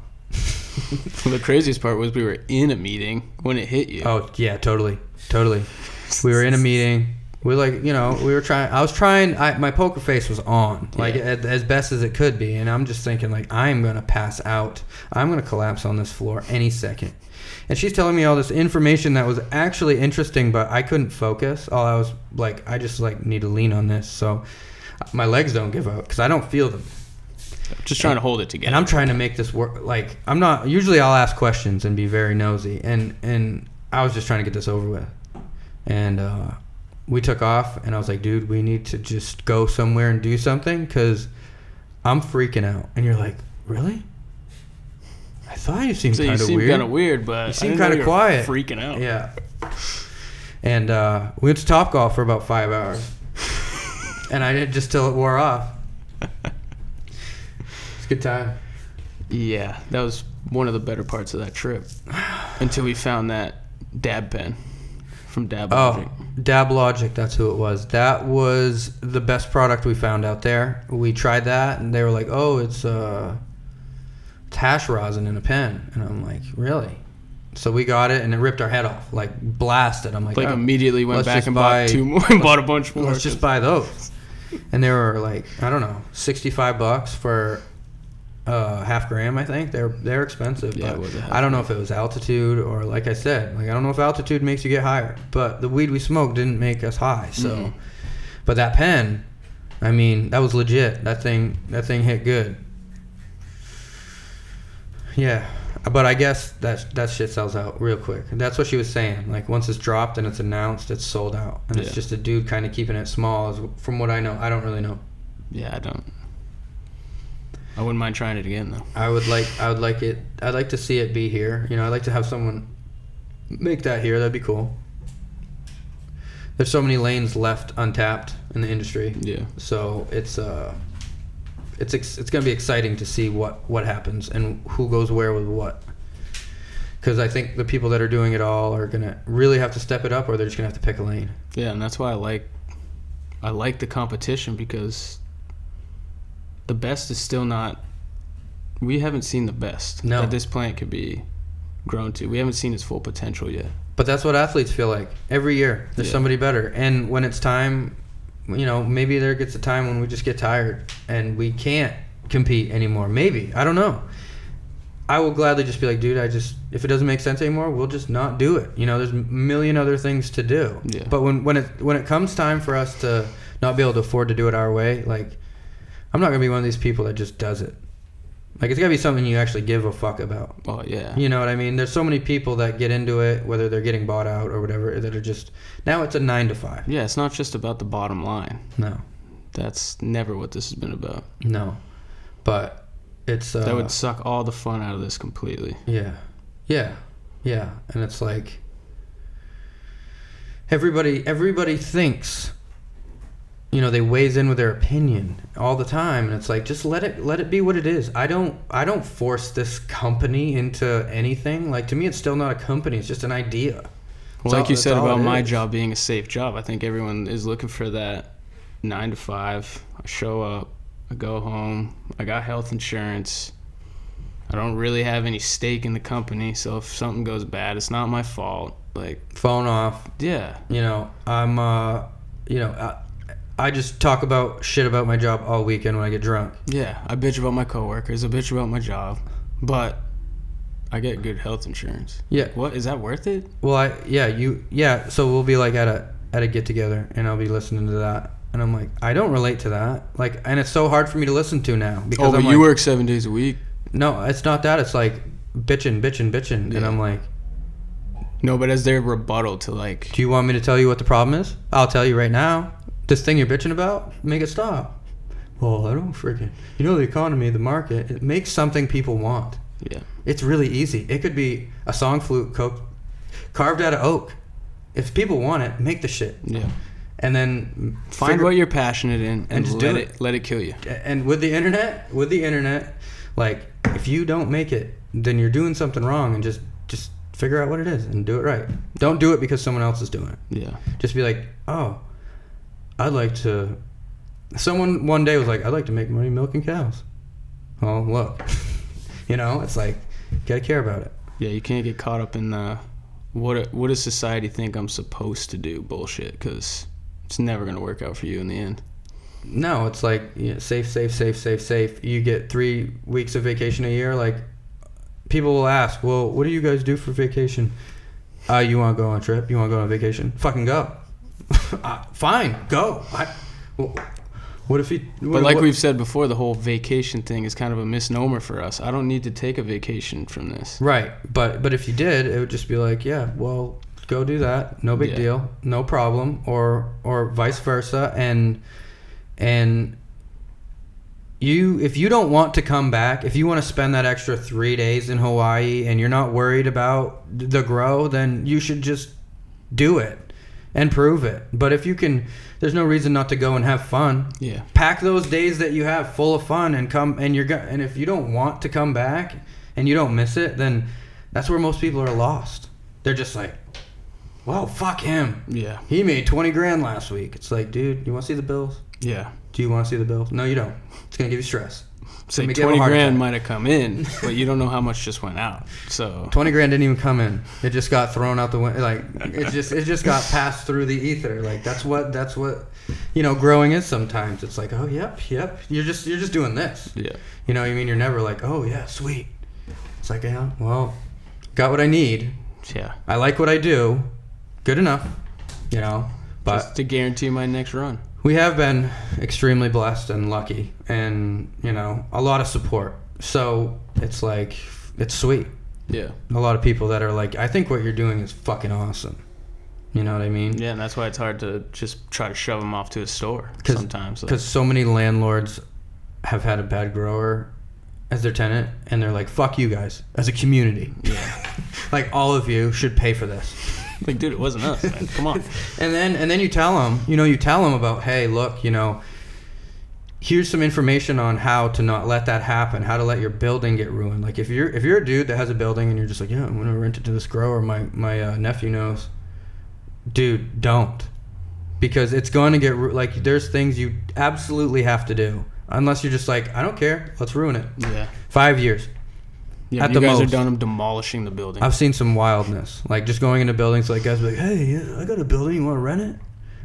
[SPEAKER 2] Well, the craziest part was we were in a meeting when it hit you.
[SPEAKER 1] Oh, yeah, totally. We were in a meeting. We I was trying, my poker face was on, like as best as it could be. And I'm just thinking like, I'm going to pass out. I'm going to collapse on this floor any second. And she's telling me all this information that was actually interesting, but I couldn't focus. All I was like, I just like need to lean on this. So my legs don't give out because I don't feel them.
[SPEAKER 2] Just trying to hold it together.
[SPEAKER 1] And I'm trying to make this work. Like I'm not, usually I'll ask questions and be very nosy. And I was just trying to get this over with. And we took off and I was like, dude, we need to just go somewhere and do something because I'm freaking out. And you're like, really? I thought you seemed kind of weird.
[SPEAKER 2] You seemed kind of weird, but
[SPEAKER 1] you seemed kind of quiet.
[SPEAKER 2] Freaking out.
[SPEAKER 1] Yeah. And we went to Topgolf for about 5 hours. And I did just till it wore off. It's a good time.
[SPEAKER 2] Yeah, that was one of the better parts of that trip. Until we found that dab pen from Dab Logic.
[SPEAKER 1] Oh, Dab Logic, that's who it was. That was the best product we found out there. We tried that, and they were like, oh, it's hash rosin in a pen. And I'm like, really? So we got it, and it ripped our head off, like blasted. I'm like,
[SPEAKER 2] oh, immediately went back and bought 2 more and bought a bunch more.
[SPEAKER 1] Let's just buy those. And they were like, I don't know, $65 for half gram, I think. They're expensive.
[SPEAKER 2] Yeah,
[SPEAKER 1] but
[SPEAKER 2] it was
[SPEAKER 1] I don't know if it was altitude or, like I said, like I don't know if altitude makes you get higher. But the weed we smoked didn't make us high. So, But that pen, I mean, that was legit. That thing hit good. Yeah, but I guess that shit sells out real quick. That's what she was saying. Like once it's dropped and it's announced, it's sold out, and it's just a dude kind of keeping it small. From what I know, I don't really know.
[SPEAKER 2] Yeah, I don't. I wouldn't mind trying it again though.
[SPEAKER 1] I'd like to see it be here. You know, I'd like to have someone make that here. That'd be cool. There's so many lanes left untapped in the industry. Yeah. So it's gonna be exciting to see what happens and who goes where with what. Because I think the people that are doing it all are gonna really have to step it up, or they're just gonna have to pick a lane.
[SPEAKER 2] Yeah, and that's why I like the competition, because the best is still not. We haven't seen the best that this plant could be grown to. We haven't seen its full potential yet. But
[SPEAKER 1] that's what athletes feel like every year. There's somebody better, and when it's time. You know, maybe there gets a time when we just get tired and we can't compete anymore. Maybe. I don't know. I will gladly just be like, dude, if it doesn't make sense anymore, we'll just not do it. You know, there's a million other things to do. Yeah. But when it comes time for us to not be able to afford to do it our way, like, I'm not going to be one of these people that just does it. Like, it's got to be something you actually give a fuck about.
[SPEAKER 2] Oh, yeah.
[SPEAKER 1] You know what I mean? There's so many people that get into it, whether they're getting bought out or whatever, that are just... Now it's a 9 to 5.
[SPEAKER 2] Yeah, it's not just about the bottom line.
[SPEAKER 1] No.
[SPEAKER 2] That's never what this has been about.
[SPEAKER 1] No. But it's...
[SPEAKER 2] that would suck all the fun out of this completely.
[SPEAKER 1] Yeah. Yeah. Yeah. And it's like... Everybody thinks... they weighs in with their opinion all the time, and it's like, just let it be what it is. I don't force this company into anything. Like, to me, it's still not a company. It's just an idea.
[SPEAKER 2] Well, like you said about my job being a safe job, I think everyone is looking for that 9 to 5. I show up, I go home, I got health insurance. I don't really have any stake in the company, so if something goes bad, it's not my fault. Like,
[SPEAKER 1] phone off.
[SPEAKER 2] Yeah.
[SPEAKER 1] I'm I just talk about shit about my job all weekend when I get drunk.
[SPEAKER 2] Yeah, I bitch about my coworkers, I bitch about my job, but I get good health insurance.
[SPEAKER 1] Yeah.
[SPEAKER 2] What, is that worth it?
[SPEAKER 1] Well, so we'll be like at a get together, and I'll be listening to that, and I'm like, I don't relate to that. Like, and it's so hard for me to listen to now because
[SPEAKER 2] but you work 7 days a week.
[SPEAKER 1] No, it's not that. It's like bitching,
[SPEAKER 2] Yeah.
[SPEAKER 1] and I'm like,
[SPEAKER 2] no, but as their rebuttal to, like,
[SPEAKER 1] do you want me to tell you what the problem is? I'll tell you right now. This thing you're bitching about, make it stop. Well, I don't freaking, the economy, the market, it makes something people want.
[SPEAKER 2] Yeah.
[SPEAKER 1] It's really easy. It could be a song flute carved out of oak. If people want it, make the shit.
[SPEAKER 2] Yeah.
[SPEAKER 1] And then
[SPEAKER 2] find what you're passionate in and
[SPEAKER 1] just
[SPEAKER 2] let it kill you.
[SPEAKER 1] And with the internet, like, if you don't make it, then you're doing something wrong, and just figure out what it is and do it right. Don't do it because someone else is doing it.
[SPEAKER 2] Yeah.
[SPEAKER 1] Just be like, oh, someone one day was like, I'd like to make money milking cows. Oh, look. It's like, gotta care about it.
[SPEAKER 2] Yeah, you can't get caught up in the what does society think I'm supposed to do bullshit, because it's never going to work out for you in the end.
[SPEAKER 1] No, it's like, safe. You get 3 weeks of vacation a year. Like, people will ask, well, what do you guys do for vacation? You want to go on a trip? You want to go on vacation? Fucking go. Fine, go. What if he...
[SPEAKER 2] But like we've said before, the whole vacation thing is kind of a misnomer for us. I don't need to take a vacation from this.
[SPEAKER 1] Right, but if you did, it would just be like, yeah, well, go do that. No big deal. No problem. Or vice versa. And if you don't want to come back, if you want to spend that extra 3 days in Hawaii and you're not worried about the grow, then you should just do it and prove it. But if you can, there's no reason not to go and have fun.
[SPEAKER 2] Yeah.
[SPEAKER 1] Pack those days that you have full of fun and come, and and if you don't want to come back and you don't miss it, then that's where most people are lost. They're just like, whoa, fuck him.
[SPEAKER 2] Yeah.
[SPEAKER 1] He made $20,000 last week. It's like, dude, you want to see the bills?
[SPEAKER 2] Yeah.
[SPEAKER 1] Do you want to see the bills? No, you don't. It's going to give you stress.
[SPEAKER 2] Say $20,000 might have come in, but you don't know how much just went out. So
[SPEAKER 1] $20,000 didn't even come in. It just got thrown out the window. Like, it just got passed through the ether. Like, that's what growing is sometimes. It's like, oh, yep. You're just doing this.
[SPEAKER 2] Yeah.
[SPEAKER 1] You mean, you're never like, oh yeah, sweet. It's like, yeah, well, got what I need.
[SPEAKER 2] Yeah.
[SPEAKER 1] I like what I do. Good enough. But
[SPEAKER 2] just to guarantee my next run.
[SPEAKER 1] We have been extremely blessed and lucky, and a lot of support. So it's like, it's sweet.
[SPEAKER 2] Yeah.
[SPEAKER 1] A lot of people that are like, I think what you're doing is fucking awesome. You know what I mean?
[SPEAKER 2] Yeah, and that's why it's hard to just try to shove them off to a store sometimes.
[SPEAKER 1] Because so many landlords have had a bad grower as their tenant, and they're like, fuck you guys as a community.
[SPEAKER 2] Yeah.
[SPEAKER 1] Like, all of you should pay for this.
[SPEAKER 2] Like, dude, it wasn't us, man. Come on.
[SPEAKER 1] And then you tell them, about, hey, look, here's some information on how to not let that happen, how to let your building get ruined. Like, if you're a dude that has a building and you're just like, yeah, I'm gonna rent it to this grower, my nephew knows, dude, don't, because it's going to get like, there's things you absolutely have to do, unless you're just like, I don't care, let's ruin it.
[SPEAKER 2] Yeah.
[SPEAKER 1] 5 years.
[SPEAKER 2] Yeah, you guys are done demolishing the building.
[SPEAKER 1] I've seen some wildness, like just going into buildings, like guys be like, hey, yeah, I got a building, you want to rent it?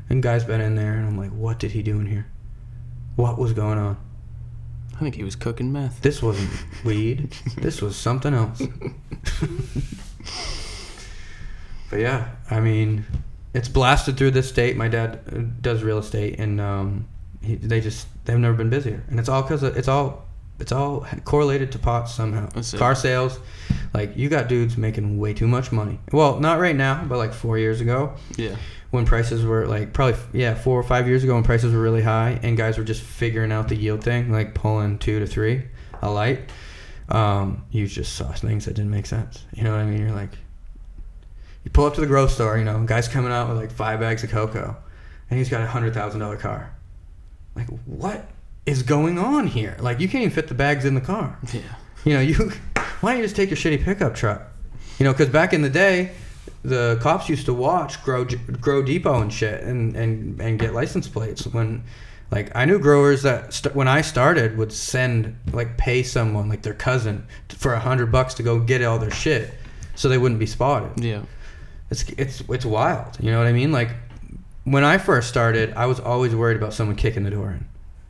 [SPEAKER 1] And guys been in there, and I'm like, what did he do in here? What was going on?
[SPEAKER 2] I think he was cooking meth.
[SPEAKER 1] This wasn't weed. This was something else. But yeah, I mean, it's blasted through this state. My dad does real estate, and they've never been busier, and it's all because it's all correlated to pot somehow. Car sales, like, you got dudes making way too much money. Well, not right now, but like 4 years ago.
[SPEAKER 2] Yeah. When
[SPEAKER 1] prices were like, 4 or 5 years ago, when prices were really high and guys were just figuring out the yield thing, like pulling 2 to 3 a light. You just saw things that didn't make sense. You know what I mean? You're like, you pull up to the grocery store, guy's coming out with like 5 bags of cocoa, and he's got $100,000 car. like, what is going on here? Like, you can't even fit the bags in the car.
[SPEAKER 2] Yeah.
[SPEAKER 1] You know, why don't you just take your shitty pickup truck? You know, because back in the day, the cops used to watch Grow Depot and shit and get license plates. When, like, I knew growers that when I started would pay someone, like their cousin, for $100 to go get all their shit so they wouldn't be spotted.
[SPEAKER 2] Yeah.
[SPEAKER 1] It's wild. You know what I mean? Like, when I first started, I was always worried about someone kicking the door in.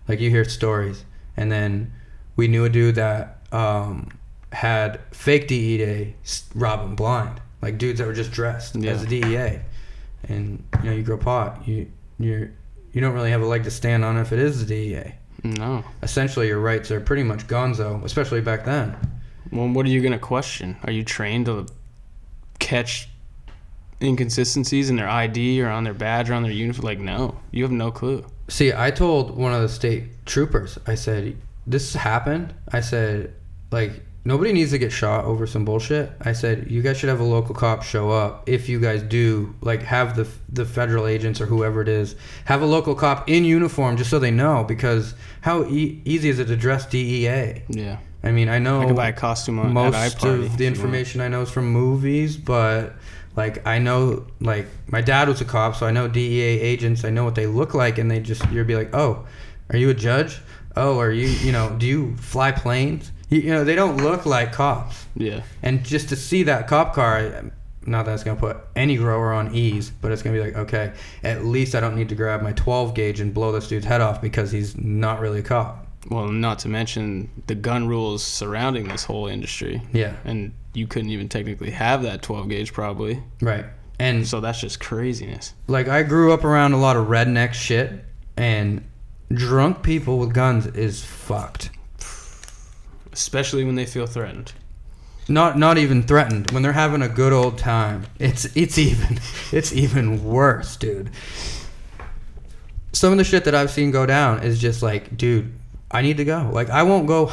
[SPEAKER 1] Like, you hear stories. And then we knew a dude that had fake DEA rob him blind. Like, dudes that were just dressed as a DEA. And, you know, you grow pot. You don't really have a leg to stand on if it is the DEA.
[SPEAKER 2] No.
[SPEAKER 1] Essentially, your rights are pretty much gonzo, especially back then.
[SPEAKER 2] Well, what are you going to question? Are you trained to catch inconsistencies in their ID or on their badge or on their uniform? Like, no. You have no clue.
[SPEAKER 1] See, I told one of the state troopers, I said, this happened. I said, like, nobody needs to get shot over some bullshit. I said, you guys should have a local cop show up. If you guys do, like, have the federal agents or whoever it is, have a local cop in uniform just so they know, because how easy is it to dress DEA?
[SPEAKER 2] Yeah.
[SPEAKER 1] I mean, I know
[SPEAKER 2] I could buy a costume at
[SPEAKER 1] most
[SPEAKER 2] iParty
[SPEAKER 1] of the information I know is from movies, but, like, I know, like, my dad was a cop, so I know DEA agents. I know what they look like, and you'd be like, oh, are you a judge? Oh, are you know, do you fly planes? You know, they don't look like cops.
[SPEAKER 2] Yeah.
[SPEAKER 1] And just to see that cop car, not that it's going to put any grower on ease, but it's going to be like, okay, at least I don't need to grab my 12 gauge and blow this dude's head off because he's not really a cop.
[SPEAKER 2] Well, not to mention the gun rules surrounding this whole industry.
[SPEAKER 1] Yeah.
[SPEAKER 2] And you couldn't even technically have that 12 gauge probably.
[SPEAKER 1] Right. And
[SPEAKER 2] so that's just craziness.
[SPEAKER 1] Like, I grew up around a lot of redneck shit, and drunk people with guns is fucked.
[SPEAKER 2] Especially when they feel threatened.
[SPEAKER 1] Not even threatened. When they're having a good old time, it's even worse, dude. Some of the shit that I've seen go down is just like, dude, I need to go. Like, I won't go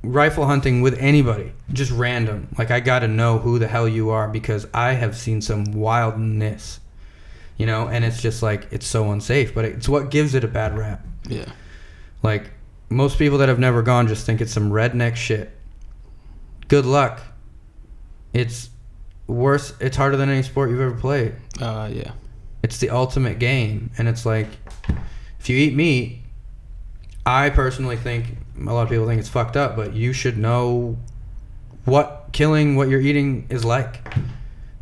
[SPEAKER 1] rifle hunting with anybody, just random. Like, I gotta know who the hell you are, because I have seen some wildness, you know. And it's just like, it's so unsafe, but it's what gives it a bad rap.
[SPEAKER 2] Yeah.
[SPEAKER 1] Like, most people that have never gone just think it's some redneck shit. Good luck. It's worse. It's harder than any sport you've ever played.
[SPEAKER 2] Yeah.
[SPEAKER 1] It's the ultimate game. And it's like, if you eat meat, I personally think, a lot of people think it's fucked up, but you should know what killing what you're eating is like.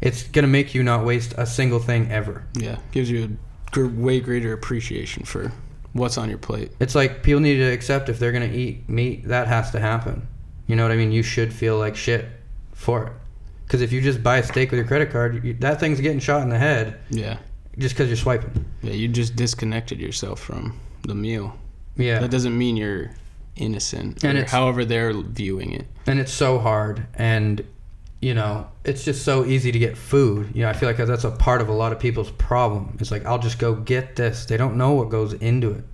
[SPEAKER 1] It's going to make you not waste a single thing ever.
[SPEAKER 2] Yeah. Gives you a way greater appreciation for what's on your plate.
[SPEAKER 1] It's like, people need to accept if they're going to eat meat, that has to happen. You know what I mean? You should feel like shit for it. Because if you just buy a steak with your credit card, that thing's getting shot in the head.
[SPEAKER 2] Yeah.
[SPEAKER 1] Just because you're swiping.
[SPEAKER 2] Yeah, you just disconnected yourself from the meal.
[SPEAKER 1] Yeah.
[SPEAKER 2] That doesn't mean you're innocent,
[SPEAKER 1] and
[SPEAKER 2] or however they're viewing it.
[SPEAKER 1] And it's so hard. And, you know, it's just so easy to get food. You know, I feel like that's a part of a lot of people's problem. It's like, I'll just go get this. They don't know what goes into it.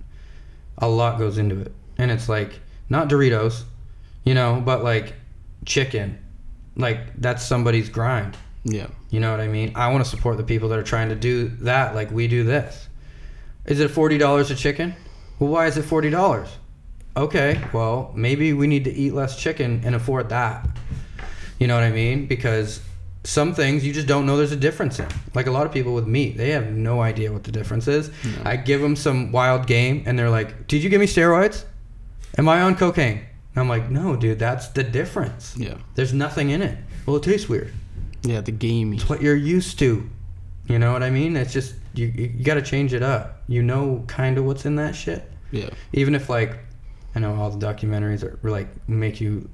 [SPEAKER 1] A lot goes into it. And it's like, not Doritos, you know, but like chicken. Like, that's somebody's grind.
[SPEAKER 2] Yeah.
[SPEAKER 1] You know what I mean? I want to support the people that are trying to do that like we do this. Is it $40 a chicken? Well, why is it $40? Okay, well, maybe we need to eat less chicken and afford that. You know what I mean? Because some things you just don't know there's a difference in. Like, a lot of people with meat, they have no idea what the difference is. No. I give them some wild game, and they're like, did you give me steroids? Am I on cocaine? And I'm like, no, dude, that's the difference.
[SPEAKER 2] Yeah.
[SPEAKER 1] There's nothing in it. Well, it tastes weird.
[SPEAKER 2] Yeah, the gamey.
[SPEAKER 1] It's what you're used to. You know what I mean? It's just, you got to change it up. You know kind of what's in that shit.
[SPEAKER 2] Yeah.
[SPEAKER 1] Even if, like, I know all the documentaries are like, make you,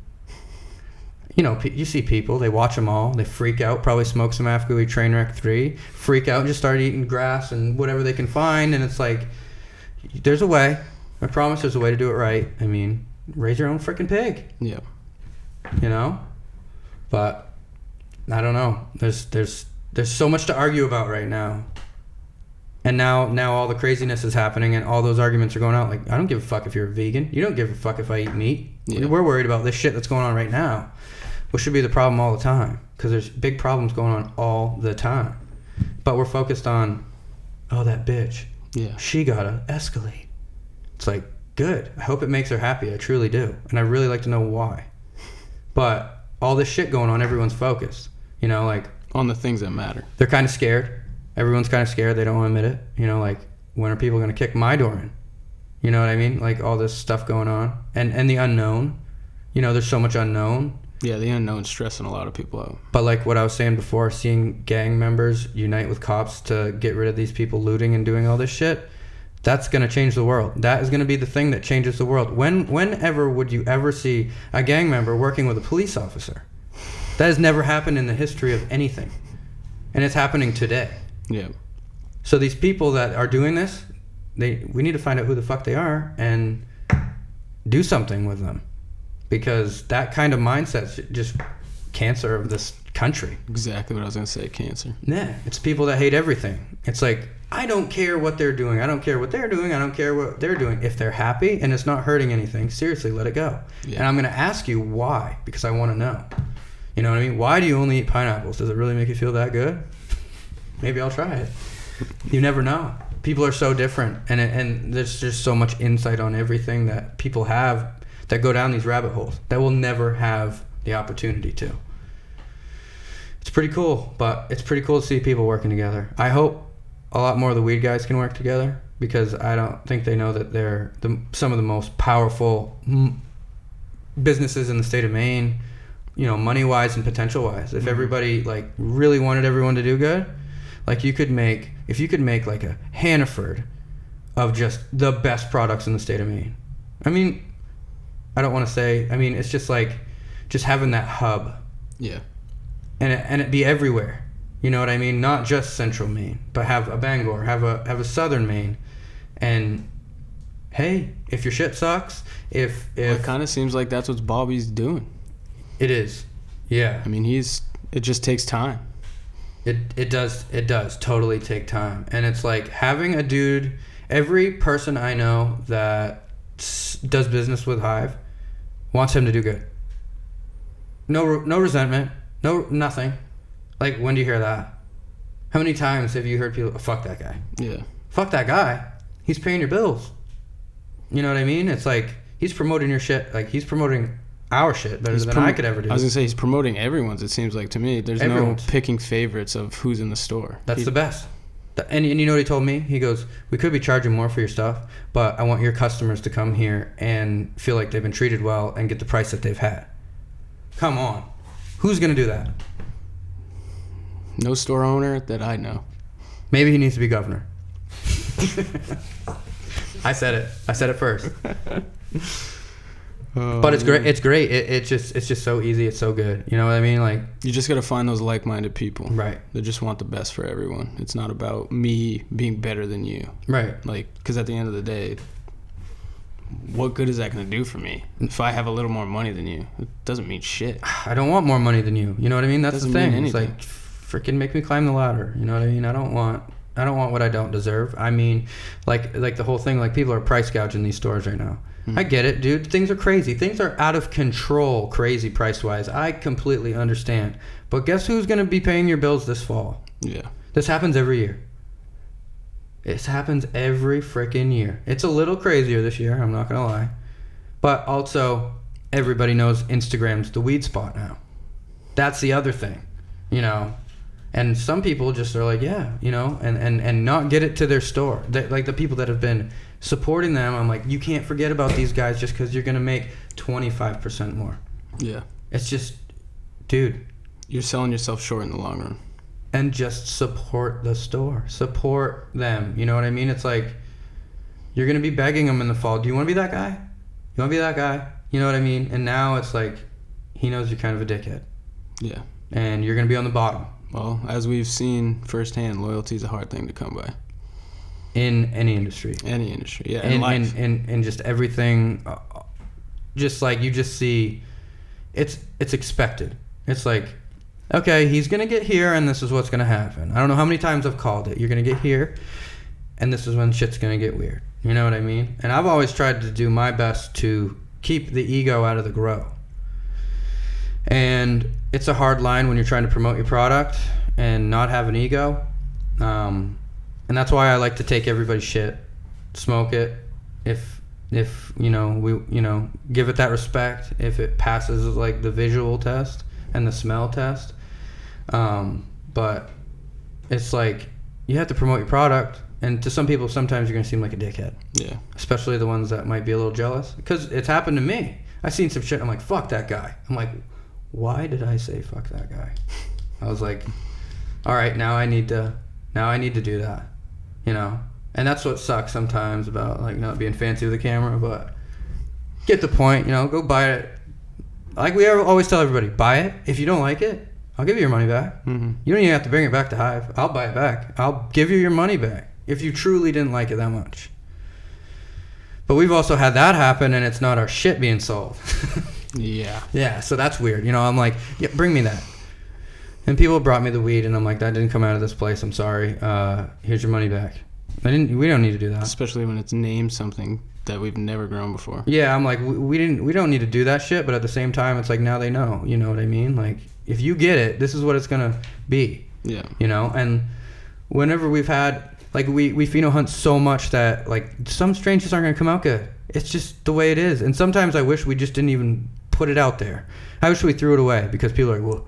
[SPEAKER 1] you know, you see people, they watch them all, they freak out, probably smoke some after we Trainwreck 3, freak out and just start eating grass and whatever they can find. And it's like, there's a way. I promise there's a way to do it right. I mean, raise your own freaking pig.
[SPEAKER 2] Yeah.
[SPEAKER 1] You know? But I don't know. There's so much to argue about right now. And now all the craziness is happening and all those arguments are going out. Like, I don't give a fuck if you're a vegan. You don't give a fuck if I eat meat. Yeah. We're worried about this shit that's going on right now, which should be the problem all the time, because there's big problems going on all the time. But we're focused on, oh, that bitch.
[SPEAKER 2] Yeah.
[SPEAKER 1] She gotta escalate. It's like, good. I hope it makes her happy. I truly do. And I really like to know why. But all this shit going on, everyone's focused. You know, like...
[SPEAKER 2] on the things that matter.
[SPEAKER 1] They're kind of scared. Everyone's kind of scared. They don't want to admit it. You know, like, when are people going to kick my door in? You know what I mean? Like, all this stuff going on. And the unknown. You know, there's so much unknown.
[SPEAKER 2] Yeah, the unknown's stressing a lot of people out.
[SPEAKER 1] But like what I was saying before, seeing gang members unite with cops to get rid of these people looting and doing all this shit, that's going to change the world. That is going to be the thing that changes the world. Whenever would you ever see a gang member working with a police officer? That has never happened in the history of anything. And it's happening today.
[SPEAKER 2] Yeah.
[SPEAKER 1] So these people that are doing this, we need to find out who the fuck they are and do something with them. Because that kind of mindset's just cancer of this country.
[SPEAKER 2] Exactly what I was going to say, cancer.
[SPEAKER 1] Yeah, it's people that hate everything. It's like, I don't care what they're doing. I don't care what they're doing. I don't care what they're doing. If they're happy and it's not hurting anything, seriously, let it go. Yeah. And I'm going to ask you why, because I want to know. You know what I mean? Why do you only eat pineapples? Does it really make you feel that good? Maybe I'll try it. You never know. People are so different. And there's just so much insight on everything that people have that go down these rabbit holes that will never have the opportunity to. It's pretty cool, but it's pretty cool to see people working together. I hope a lot more of the weed guys can work together, because I don't think they know that they're some of the most powerful businesses in the state of Maine, you know, money-wise and potential-wise. If everybody, like, really wanted everyone to do good, like, if you could make like a Hannaford of just the best products in the state of Maine. I mean, I don't want to say, I mean, it's just like, just having that hub.
[SPEAKER 2] Yeah.
[SPEAKER 1] And it be everywhere. You know what I mean? Not just central Maine, but have a Bangor, have a southern Maine. And hey, if your shit sucks, if
[SPEAKER 2] well, it kind of seems like that's what Bobby's doing.
[SPEAKER 1] It is. Yeah.
[SPEAKER 2] I mean, it just takes time.
[SPEAKER 1] It does totally take time. And it's like having a dude, every person I know that does business with Hive wants him to do good. No resentment, nothing. Like, when do you hear that? How many times have you heard people, fuck that guy?
[SPEAKER 2] Yeah.
[SPEAKER 1] Fuck that guy. He's paying your bills. You know what I mean? It's like, he's promoting your shit. Like, he's promoting our shit better than I could ever do.
[SPEAKER 2] I was going to say, he's promoting everyone's, it seems like to me. There's
[SPEAKER 1] everyone's.
[SPEAKER 2] No picking favorites of who's in the store.
[SPEAKER 1] That's the best. And you know what he told me? He goes, we could be charging more for your stuff, but I want your customers to come here and feel like they've been treated well and get the price that they've had. Come on. Who's going to do that?
[SPEAKER 2] No store owner that I know.
[SPEAKER 1] Maybe he needs to be governor. I said it first. But it's great. It's great. It's just so easy. It's so good. You know what I mean? Like,
[SPEAKER 2] you just got to find those like-minded people.
[SPEAKER 1] Right.
[SPEAKER 2] That just want the best for everyone. It's not about me being better than you.
[SPEAKER 1] Right.
[SPEAKER 2] Like, because at the end of the day, what good is that going to do for me? If I have a little more money than you, it doesn't mean shit.
[SPEAKER 1] I don't want more money than you. You know what I mean? That's
[SPEAKER 2] doesn't
[SPEAKER 1] the thing.
[SPEAKER 2] mean
[SPEAKER 1] It's
[SPEAKER 2] anything.
[SPEAKER 1] like, freaking make me climb the ladder. You know what I mean? I don't want what I don't deserve. I mean, like the whole thing, like, people are price gouging these stores right now. Mm-hmm. I get it, dude. Things are crazy. Things are out of control, crazy price-wise. I completely understand. But guess who's going to be paying your bills this fall?
[SPEAKER 2] Yeah.
[SPEAKER 1] This happens every year. It happens every freaking year. It's a little crazier this year, I'm not going to lie. But also, everybody knows Instagram's the weed spot now. That's the other thing, you know. And some people just are like, yeah, you know, and not get it to their store. Like, the people that have been supporting them, I'm like, you can't forget about these guys just because you're going to make 25% more.
[SPEAKER 2] Yeah.
[SPEAKER 1] It's just, dude.
[SPEAKER 2] You're selling yourself short in the long run.
[SPEAKER 1] And just support the store. Support them. You know what I mean? It's like, you're going to be begging them in the fall. Do you want to be that guy? You want to be that guy? You know what I mean? And now it's like, he knows you're kind of a dickhead.
[SPEAKER 2] Yeah. And
[SPEAKER 1] you're going to be on the bottom.
[SPEAKER 2] Well, as we've seen firsthand, loyalty is a hard thing to come by.
[SPEAKER 1] In any industry.
[SPEAKER 2] Any industry, yeah. In life.
[SPEAKER 1] In just everything. Just like you just see, it's expected. It's like, okay, he's going to get here and this is what's going to happen. I don't know how many times I've called it. You're going to get here and this is when shit's going to get weird. You know what I mean? And I've always tried to do my best to keep the ego out of the grow. And it's a hard line when you're trying to promote your product and not have an ego. And that's why I like to take everybody's shit, smoke it. If if we give it that respect, if it passes like the visual test and the smell test. But it's like you have to promote your product, and to some people sometimes you're gonna seem like a dickhead.
[SPEAKER 2] Yeah.
[SPEAKER 1] Especially the ones that might be a little jealous, because it's happened to me. I've seen some shit, I'm like, fuck that guy. I'm like, why did I say fuck that guy? I was like, all right, now I need to do that, and that's what sucks sometimes about like not being fancy with the camera, but get the point. Go buy it. Like we always tell everybody, buy it. If you don't like it, I'll give you your money back.
[SPEAKER 2] Mm-hmm.
[SPEAKER 1] You don't even have to bring it back to Hive. I'll buy it back. I'll give you your money back if you truly didn't like it that much. But we've also had that happen, and it's not our shit being sold. Yeah, so that's weird. I'm like, yeah, bring me that. And people brought me the weed, and I'm like, that didn't come out of this place. I'm sorry. Here's your money back. We don't need to do that.
[SPEAKER 2] Especially when it's named something that we've never grown before.
[SPEAKER 1] Yeah, I'm like, we don't need to do that shit. But at the same time, it's like now they know. You know what I mean? Like, if you get it, this is what it's gonna be.
[SPEAKER 2] Yeah.
[SPEAKER 1] And whenever we've had like we pheno hunt so much that like some strains just aren't gonna come out good. It's just the way it is. And sometimes I wish we just didn't even put it out there. I wish we threw it away because people are like, well,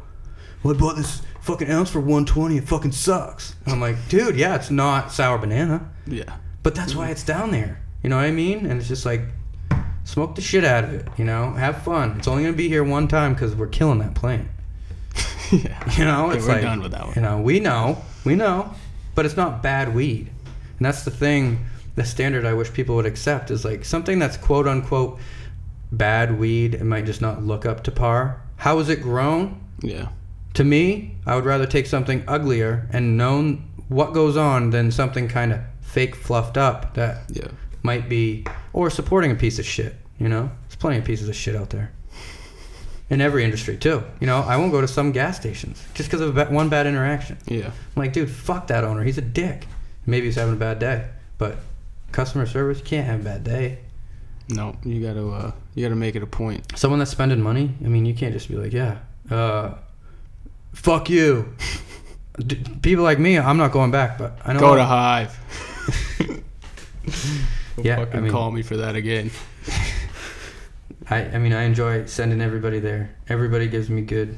[SPEAKER 1] I bought this fucking ounce for $120. It fucking sucks. And I'm like, dude, yeah, it's not sour banana.
[SPEAKER 2] Yeah.
[SPEAKER 1] But that's why it's down there. You know what I mean? And it's just like, smoke the shit out of it. Have fun. It's only gonna be here one time because we're killing that plant.
[SPEAKER 2] Yeah.
[SPEAKER 1] It's
[SPEAKER 2] we're
[SPEAKER 1] like,
[SPEAKER 2] done with that one.
[SPEAKER 1] We know, but it's not bad weed. And that's the thing, the standard I wish people would accept is like something that's quote unquote bad weed. It might just not look up to par. How is it grown?
[SPEAKER 2] Yeah.
[SPEAKER 1] To me, I would rather take something uglier and known what goes on than something kind of fake fluffed up that might be, or supporting a piece of shit. There's plenty of pieces of shit out there. In every industry too. I won't go to some gas stations just because of one bad interaction.
[SPEAKER 2] Yeah.
[SPEAKER 1] I'm like, dude, fuck that owner. He's a dick. Maybe he's having a bad day, but customer service, you can't have a bad day.
[SPEAKER 2] No, you gotta make it a point.
[SPEAKER 1] Someone that's spending money, you can't just be like, yeah, fuck you. People like me, I'm not going back, but I know.
[SPEAKER 2] Go to Hive.
[SPEAKER 1] Yeah,
[SPEAKER 2] call me for that again.
[SPEAKER 1] I enjoy sending everybody there. Everybody gives me good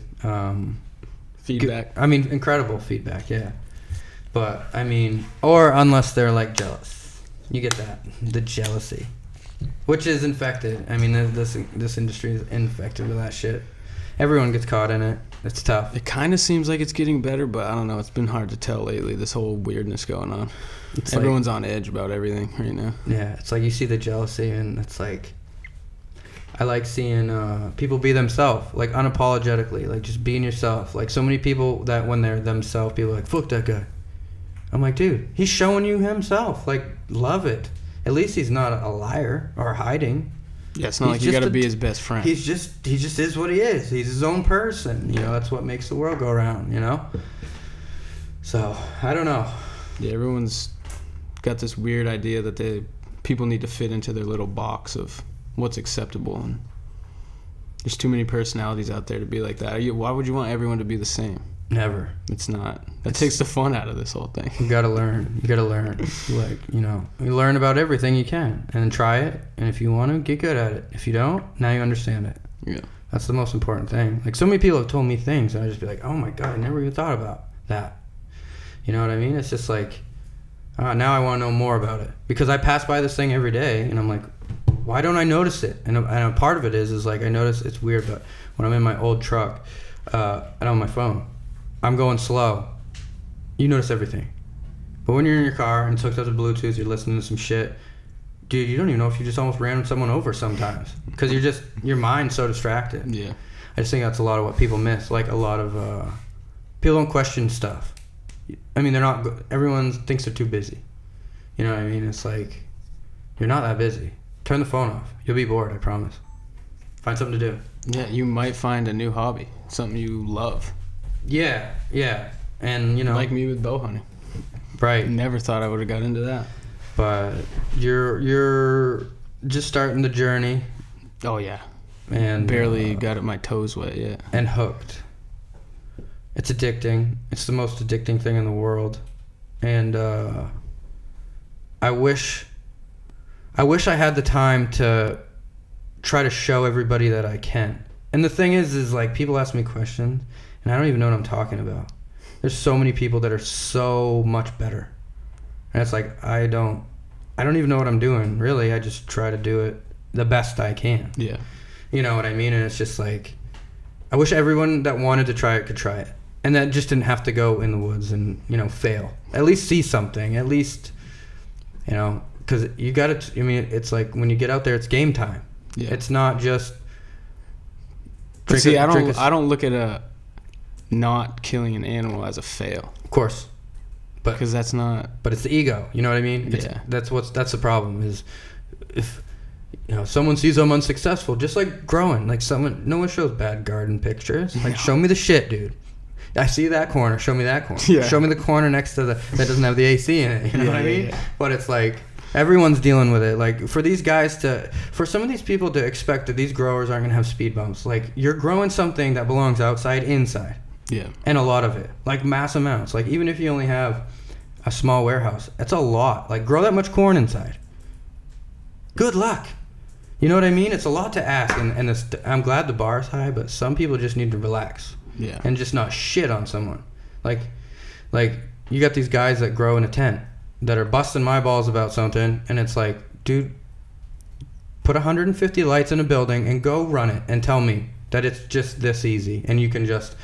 [SPEAKER 2] feedback.
[SPEAKER 1] Incredible feedback, yeah. But or unless they're like jealous, you get that, the jealousy, which is infected. This industry is infected with that shit. Everyone gets caught in it. It's tough.
[SPEAKER 2] It kind of seems like it's getting better, but I don't know. It's been hard to tell lately. This whole weirdness going on. Everyone's on edge about everything right now.
[SPEAKER 1] Yeah, it's like you see the jealousy, and it's like. I like seeing people be themselves, like unapologetically, like just being yourself. Like so many people that when they're themselves, people are like, fuck that guy. I'm like, dude, he's showing you himself. Like, love it. At least he's not a liar or hiding.
[SPEAKER 2] Yeah, it's not like you gotta be his best friend.
[SPEAKER 1] He just is what he is. He's his own person. That's what makes the world go around, So, I don't know.
[SPEAKER 2] Yeah, everyone's got this weird idea that people need to fit into their little box of what's acceptable, and there's too many personalities out there to be like that. Why would you want everyone to be the same?
[SPEAKER 1] Never.
[SPEAKER 2] It's not. That takes the fun out of this whole thing.
[SPEAKER 1] You gotta learn. Like, you learn about everything you can and try it, and if you want to, get good at it. If you don't, now you understand it.
[SPEAKER 2] Yeah.
[SPEAKER 1] That's the most important thing. Like, so many people have told me things, and I just be like, oh my God, I never even thought about that. You know what I mean? It's just like, now I want to know more about it. Because I pass by this thing every day, and I'm like, why don't I notice it? And a part of it is like I notice it's weird, but when I'm in my old truck and on my phone, I'm going slow. You notice everything. But when you're in your car and it's hooked up to Bluetooth, you're listening to some shit, dude, you don't even know if you just almost ran someone over sometimes because your mind's so distracted.
[SPEAKER 2] Yeah.
[SPEAKER 1] I just think that's a lot of what people miss. Like a lot of people don't question stuff. They're not. Everyone thinks they're too busy. You know what I mean? It's like you're not that busy. Turn the phone off. You'll be bored, I promise. Find something to do.
[SPEAKER 2] Yeah, you might find a new hobby, something you love.
[SPEAKER 1] Yeah. And,
[SPEAKER 2] like me with bow hunting.
[SPEAKER 1] Right.
[SPEAKER 2] Never thought I would have got into that.
[SPEAKER 1] But you're just starting the journey.
[SPEAKER 2] Oh, yeah.
[SPEAKER 1] And
[SPEAKER 2] barely got my toes wet yet.
[SPEAKER 1] And hooked. It's addicting. It's the most addicting thing in the world. And I wish I wish I had the time to try to show everybody that I can. And the thing is like people ask me questions and I don't even know what I'm talking about. There's so many people that are so much better. And it's like I don't even know what I'm doing, really. I just try to do it the best I can.
[SPEAKER 2] Yeah.
[SPEAKER 1] You know what I mean? And it's just like I wish everyone that wanted to try it could try it. And that just didn't have to go in the woods and, fail. At least see something. At least, because you got to, it's like when you get out there, it's game time.
[SPEAKER 2] Yeah.
[SPEAKER 1] It's not just.
[SPEAKER 2] I don't look at not killing an animal as a fail.
[SPEAKER 1] Of course.
[SPEAKER 2] Because that's not.
[SPEAKER 1] But it's the ego. You know what I mean?
[SPEAKER 2] Yeah.
[SPEAKER 1] That's the problem is if. Someone sees I'm unsuccessful, just like growing. Like no one shows bad garden pictures. Like, show me the shit, dude. I see that corner. Show me that corner.
[SPEAKER 2] Yeah.
[SPEAKER 1] Show me the corner next to that doesn't have the AC in it. You know what I mean?
[SPEAKER 2] Yeah.
[SPEAKER 1] But it's like everyone's dealing with it. Like for these guys for some of these people to expect that these growers aren't gonna have speed bumps. Like you're growing something that belongs outside, inside.
[SPEAKER 2] Yeah.
[SPEAKER 1] And a lot of it, like mass amounts. Like even if you only have a small warehouse, that's a lot. Like grow that much corn inside. Good luck. You know what I mean? It's a lot to ask, and I'm glad the bar is high, but some people just need to relax.
[SPEAKER 2] Yeah.
[SPEAKER 1] And just not shit on someone. Like you got these guys that grow in a tent that are busting my balls about something, and it's like, dude, put 150 lights in a building and go run it and tell me that it's just this easy, and you can just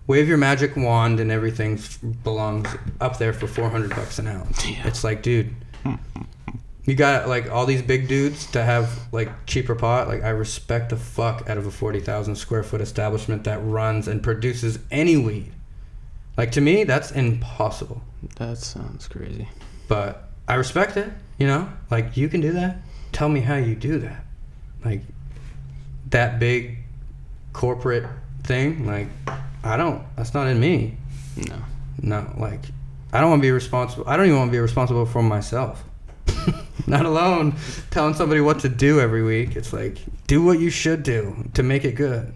[SPEAKER 1] wave your magic wand and everything belongs up there for $400 an ounce.
[SPEAKER 2] Yeah.
[SPEAKER 1] It's like, dude. You got like all these big dudes to have like cheaper pot. Like I respect the fuck out of a 40,000 square foot establishment that runs and produces any weed. Like to me, that's impossible.
[SPEAKER 2] That sounds crazy.
[SPEAKER 1] But I respect it. Like you can do that. Tell me how you do that. Like that big corporate thing. Like that's not in me. No. Like I don't want to be responsible. I don't even want to be responsible for myself. Not alone telling somebody what to do every week. It's like, do what you should do to make it good.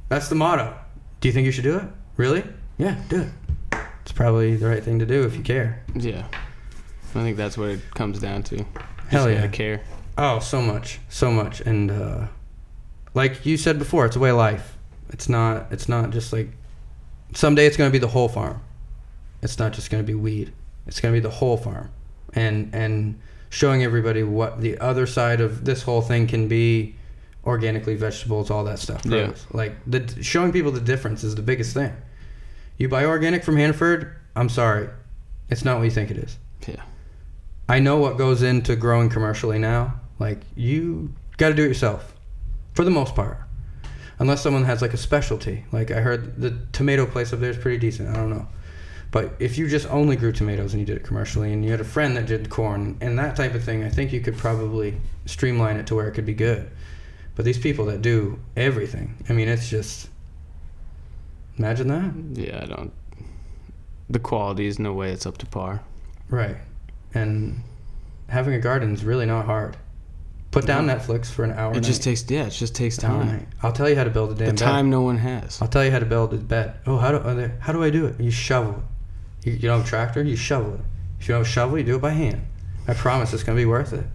[SPEAKER 1] That's the motto. Do you think you should do it? Really? Yeah, do it. It's probably the right thing to do if you care.
[SPEAKER 2] Yeah. I think that's what it comes down to.
[SPEAKER 1] Hell yeah.
[SPEAKER 2] Gotta care.
[SPEAKER 1] Oh, so much. And like you said before, it's a way of life. It's not just like someday it's going to be the whole farm. It's not just going to be weed. It's going to be the whole farm. And showing everybody what the other side of this whole thing can be, organically, vegetables, all that stuff.
[SPEAKER 2] Yeah.
[SPEAKER 1] Like showing people the difference is the biggest thing. You buy organic from Hannaford, I'm sorry, it's not what you think it is.
[SPEAKER 2] Yeah.
[SPEAKER 1] I know what goes into growing commercially now. Like you got to do it yourself, for the most part, unless someone has like a specialty. Like I heard the tomato place up there is pretty decent. I don't know. But if you just only grew tomatoes and you did it commercially and you had a friend that did corn and that type of thing, I think you could probably streamline it to where it could be good. But these people that do everything, it's just, imagine that.
[SPEAKER 2] Yeah, the quality is no way it's up to par.
[SPEAKER 1] Right. And having a garden is really not hard. Put down Netflix for an hour.
[SPEAKER 2] It just takes time.
[SPEAKER 1] I'll tell you how to build a damn bed.
[SPEAKER 2] The time no one has.
[SPEAKER 1] I'll tell you how to build a bed. Oh, how do I do it? You shovel it. You don't have a tractor, you shovel it. If you don't have a shovel, you do it by hand. I promise it's going to be worth it.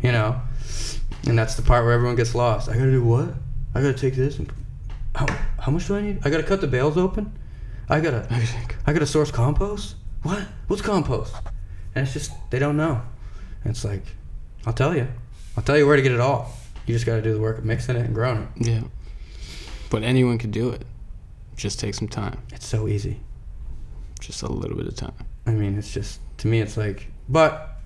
[SPEAKER 1] And that's the part where everyone gets lost. I got to do what? I got to take this and how much do I need? I got to cut the bales open? I got to source compost? What? What's compost? And it's just, they don't know. And it's like, I'll tell you where to get it all. You just got to do the work of mixing it and growing it.
[SPEAKER 2] Yeah. But anyone could do it. Just take some time.
[SPEAKER 1] It's so easy.
[SPEAKER 2] Just a little bit of time.
[SPEAKER 1] It's just, to me, it's like, but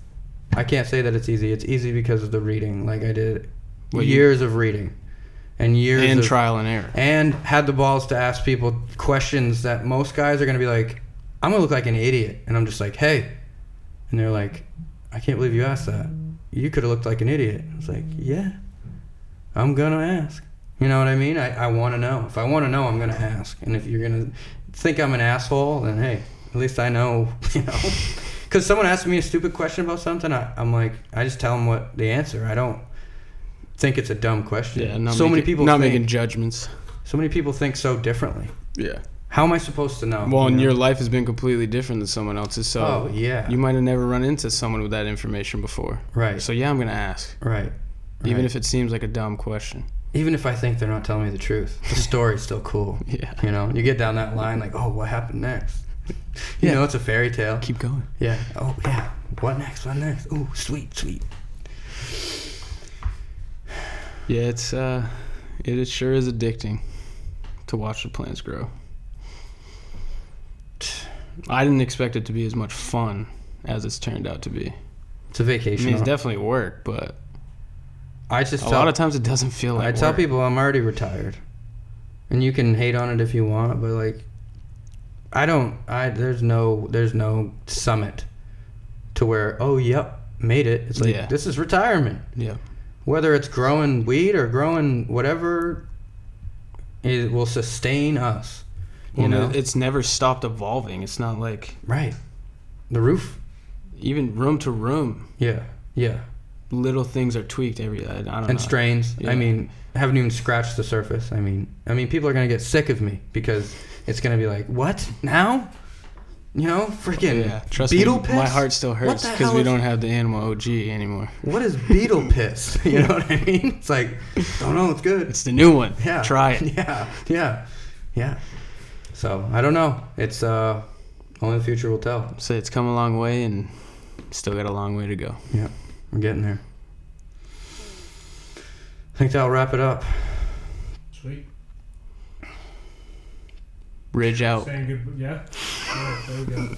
[SPEAKER 1] I can't say that it's easy. It's easy because of the reading. Like I did years of reading and years
[SPEAKER 2] and
[SPEAKER 1] of
[SPEAKER 2] trial and error.
[SPEAKER 1] And had the balls to ask people questions that most guys are going to be like, I'm going to look like an idiot. And I'm just like, hey. And they're like, I can't believe you asked that. You could have looked like an idiot. I was like, yeah, I'm going to ask. You know what I mean? I want to know. If I want to know, I'm going to ask. And if you're going to think I'm an asshole, then hey, at least I know, Because someone asks me a stupid question about something, I'm like, I just tell them what the answer. I don't think it's a dumb question.
[SPEAKER 2] Yeah,
[SPEAKER 1] many people
[SPEAKER 2] not making judgments.
[SPEAKER 1] So many people think so differently.
[SPEAKER 2] Yeah.
[SPEAKER 1] How am I supposed to know?
[SPEAKER 2] Well, and
[SPEAKER 1] you know?
[SPEAKER 2] your life has been completely different than someone else's, so
[SPEAKER 1] Oh, yeah.
[SPEAKER 2] you might have never run into someone with that information before.
[SPEAKER 1] Right.
[SPEAKER 2] So, yeah, I'm going to ask.
[SPEAKER 1] Right.
[SPEAKER 2] Even if it seems like a dumb question.
[SPEAKER 1] Even if I think they're not telling me the truth, the story's still cool.
[SPEAKER 2] Yeah.
[SPEAKER 1] You know, you get down that line like, oh, what happened next? You know, it's a fairy tale.
[SPEAKER 2] Keep going.
[SPEAKER 1] Yeah. Oh, yeah. What next? What next? Ooh, sweet, sweet.
[SPEAKER 2] Yeah, it sure is addicting to watch the plants grow. I didn't expect it to be as much fun as it's turned out to be.
[SPEAKER 1] It's a vacation.
[SPEAKER 2] I mean, it's definitely work, but
[SPEAKER 1] I just
[SPEAKER 2] a lot of times it doesn't feel like
[SPEAKER 1] I tell people I'm already retired. And you can hate on it if you want, but like there's no summit to where, oh, yep, made it. It's like, this is retirement.
[SPEAKER 2] Yeah.
[SPEAKER 1] Whether it's growing weed or growing whatever, it will sustain us. You know?
[SPEAKER 2] It's never stopped evolving. It's not like...
[SPEAKER 1] Right. The roof.
[SPEAKER 2] Even room to room.
[SPEAKER 1] Yeah. Yeah.
[SPEAKER 2] Little things are tweaked every... I don't know.
[SPEAKER 1] And strains.
[SPEAKER 2] Yeah.
[SPEAKER 1] I mean, haven't even scratched the surface. I mean, people are going to get sick of me because it's going to be like, what? Now? You know, freaking
[SPEAKER 2] Trust
[SPEAKER 1] beetle
[SPEAKER 2] me,
[SPEAKER 1] piss?
[SPEAKER 2] my heart still hurts because we don't have the animal OG anymore.
[SPEAKER 1] What is beetle piss? You know what I mean? It's like, don't know, it's good.
[SPEAKER 2] It's the new one.
[SPEAKER 1] Yeah.
[SPEAKER 2] Try it.
[SPEAKER 1] Yeah. So, I don't know. It's only the future will tell.
[SPEAKER 2] So it's come a long way and still got a long way to go.
[SPEAKER 1] Yeah, we're getting there. I think that'll wrap it up.
[SPEAKER 3] Sweet.
[SPEAKER 2] Ridge out.
[SPEAKER 3] Saying good, yeah. All right, there we go.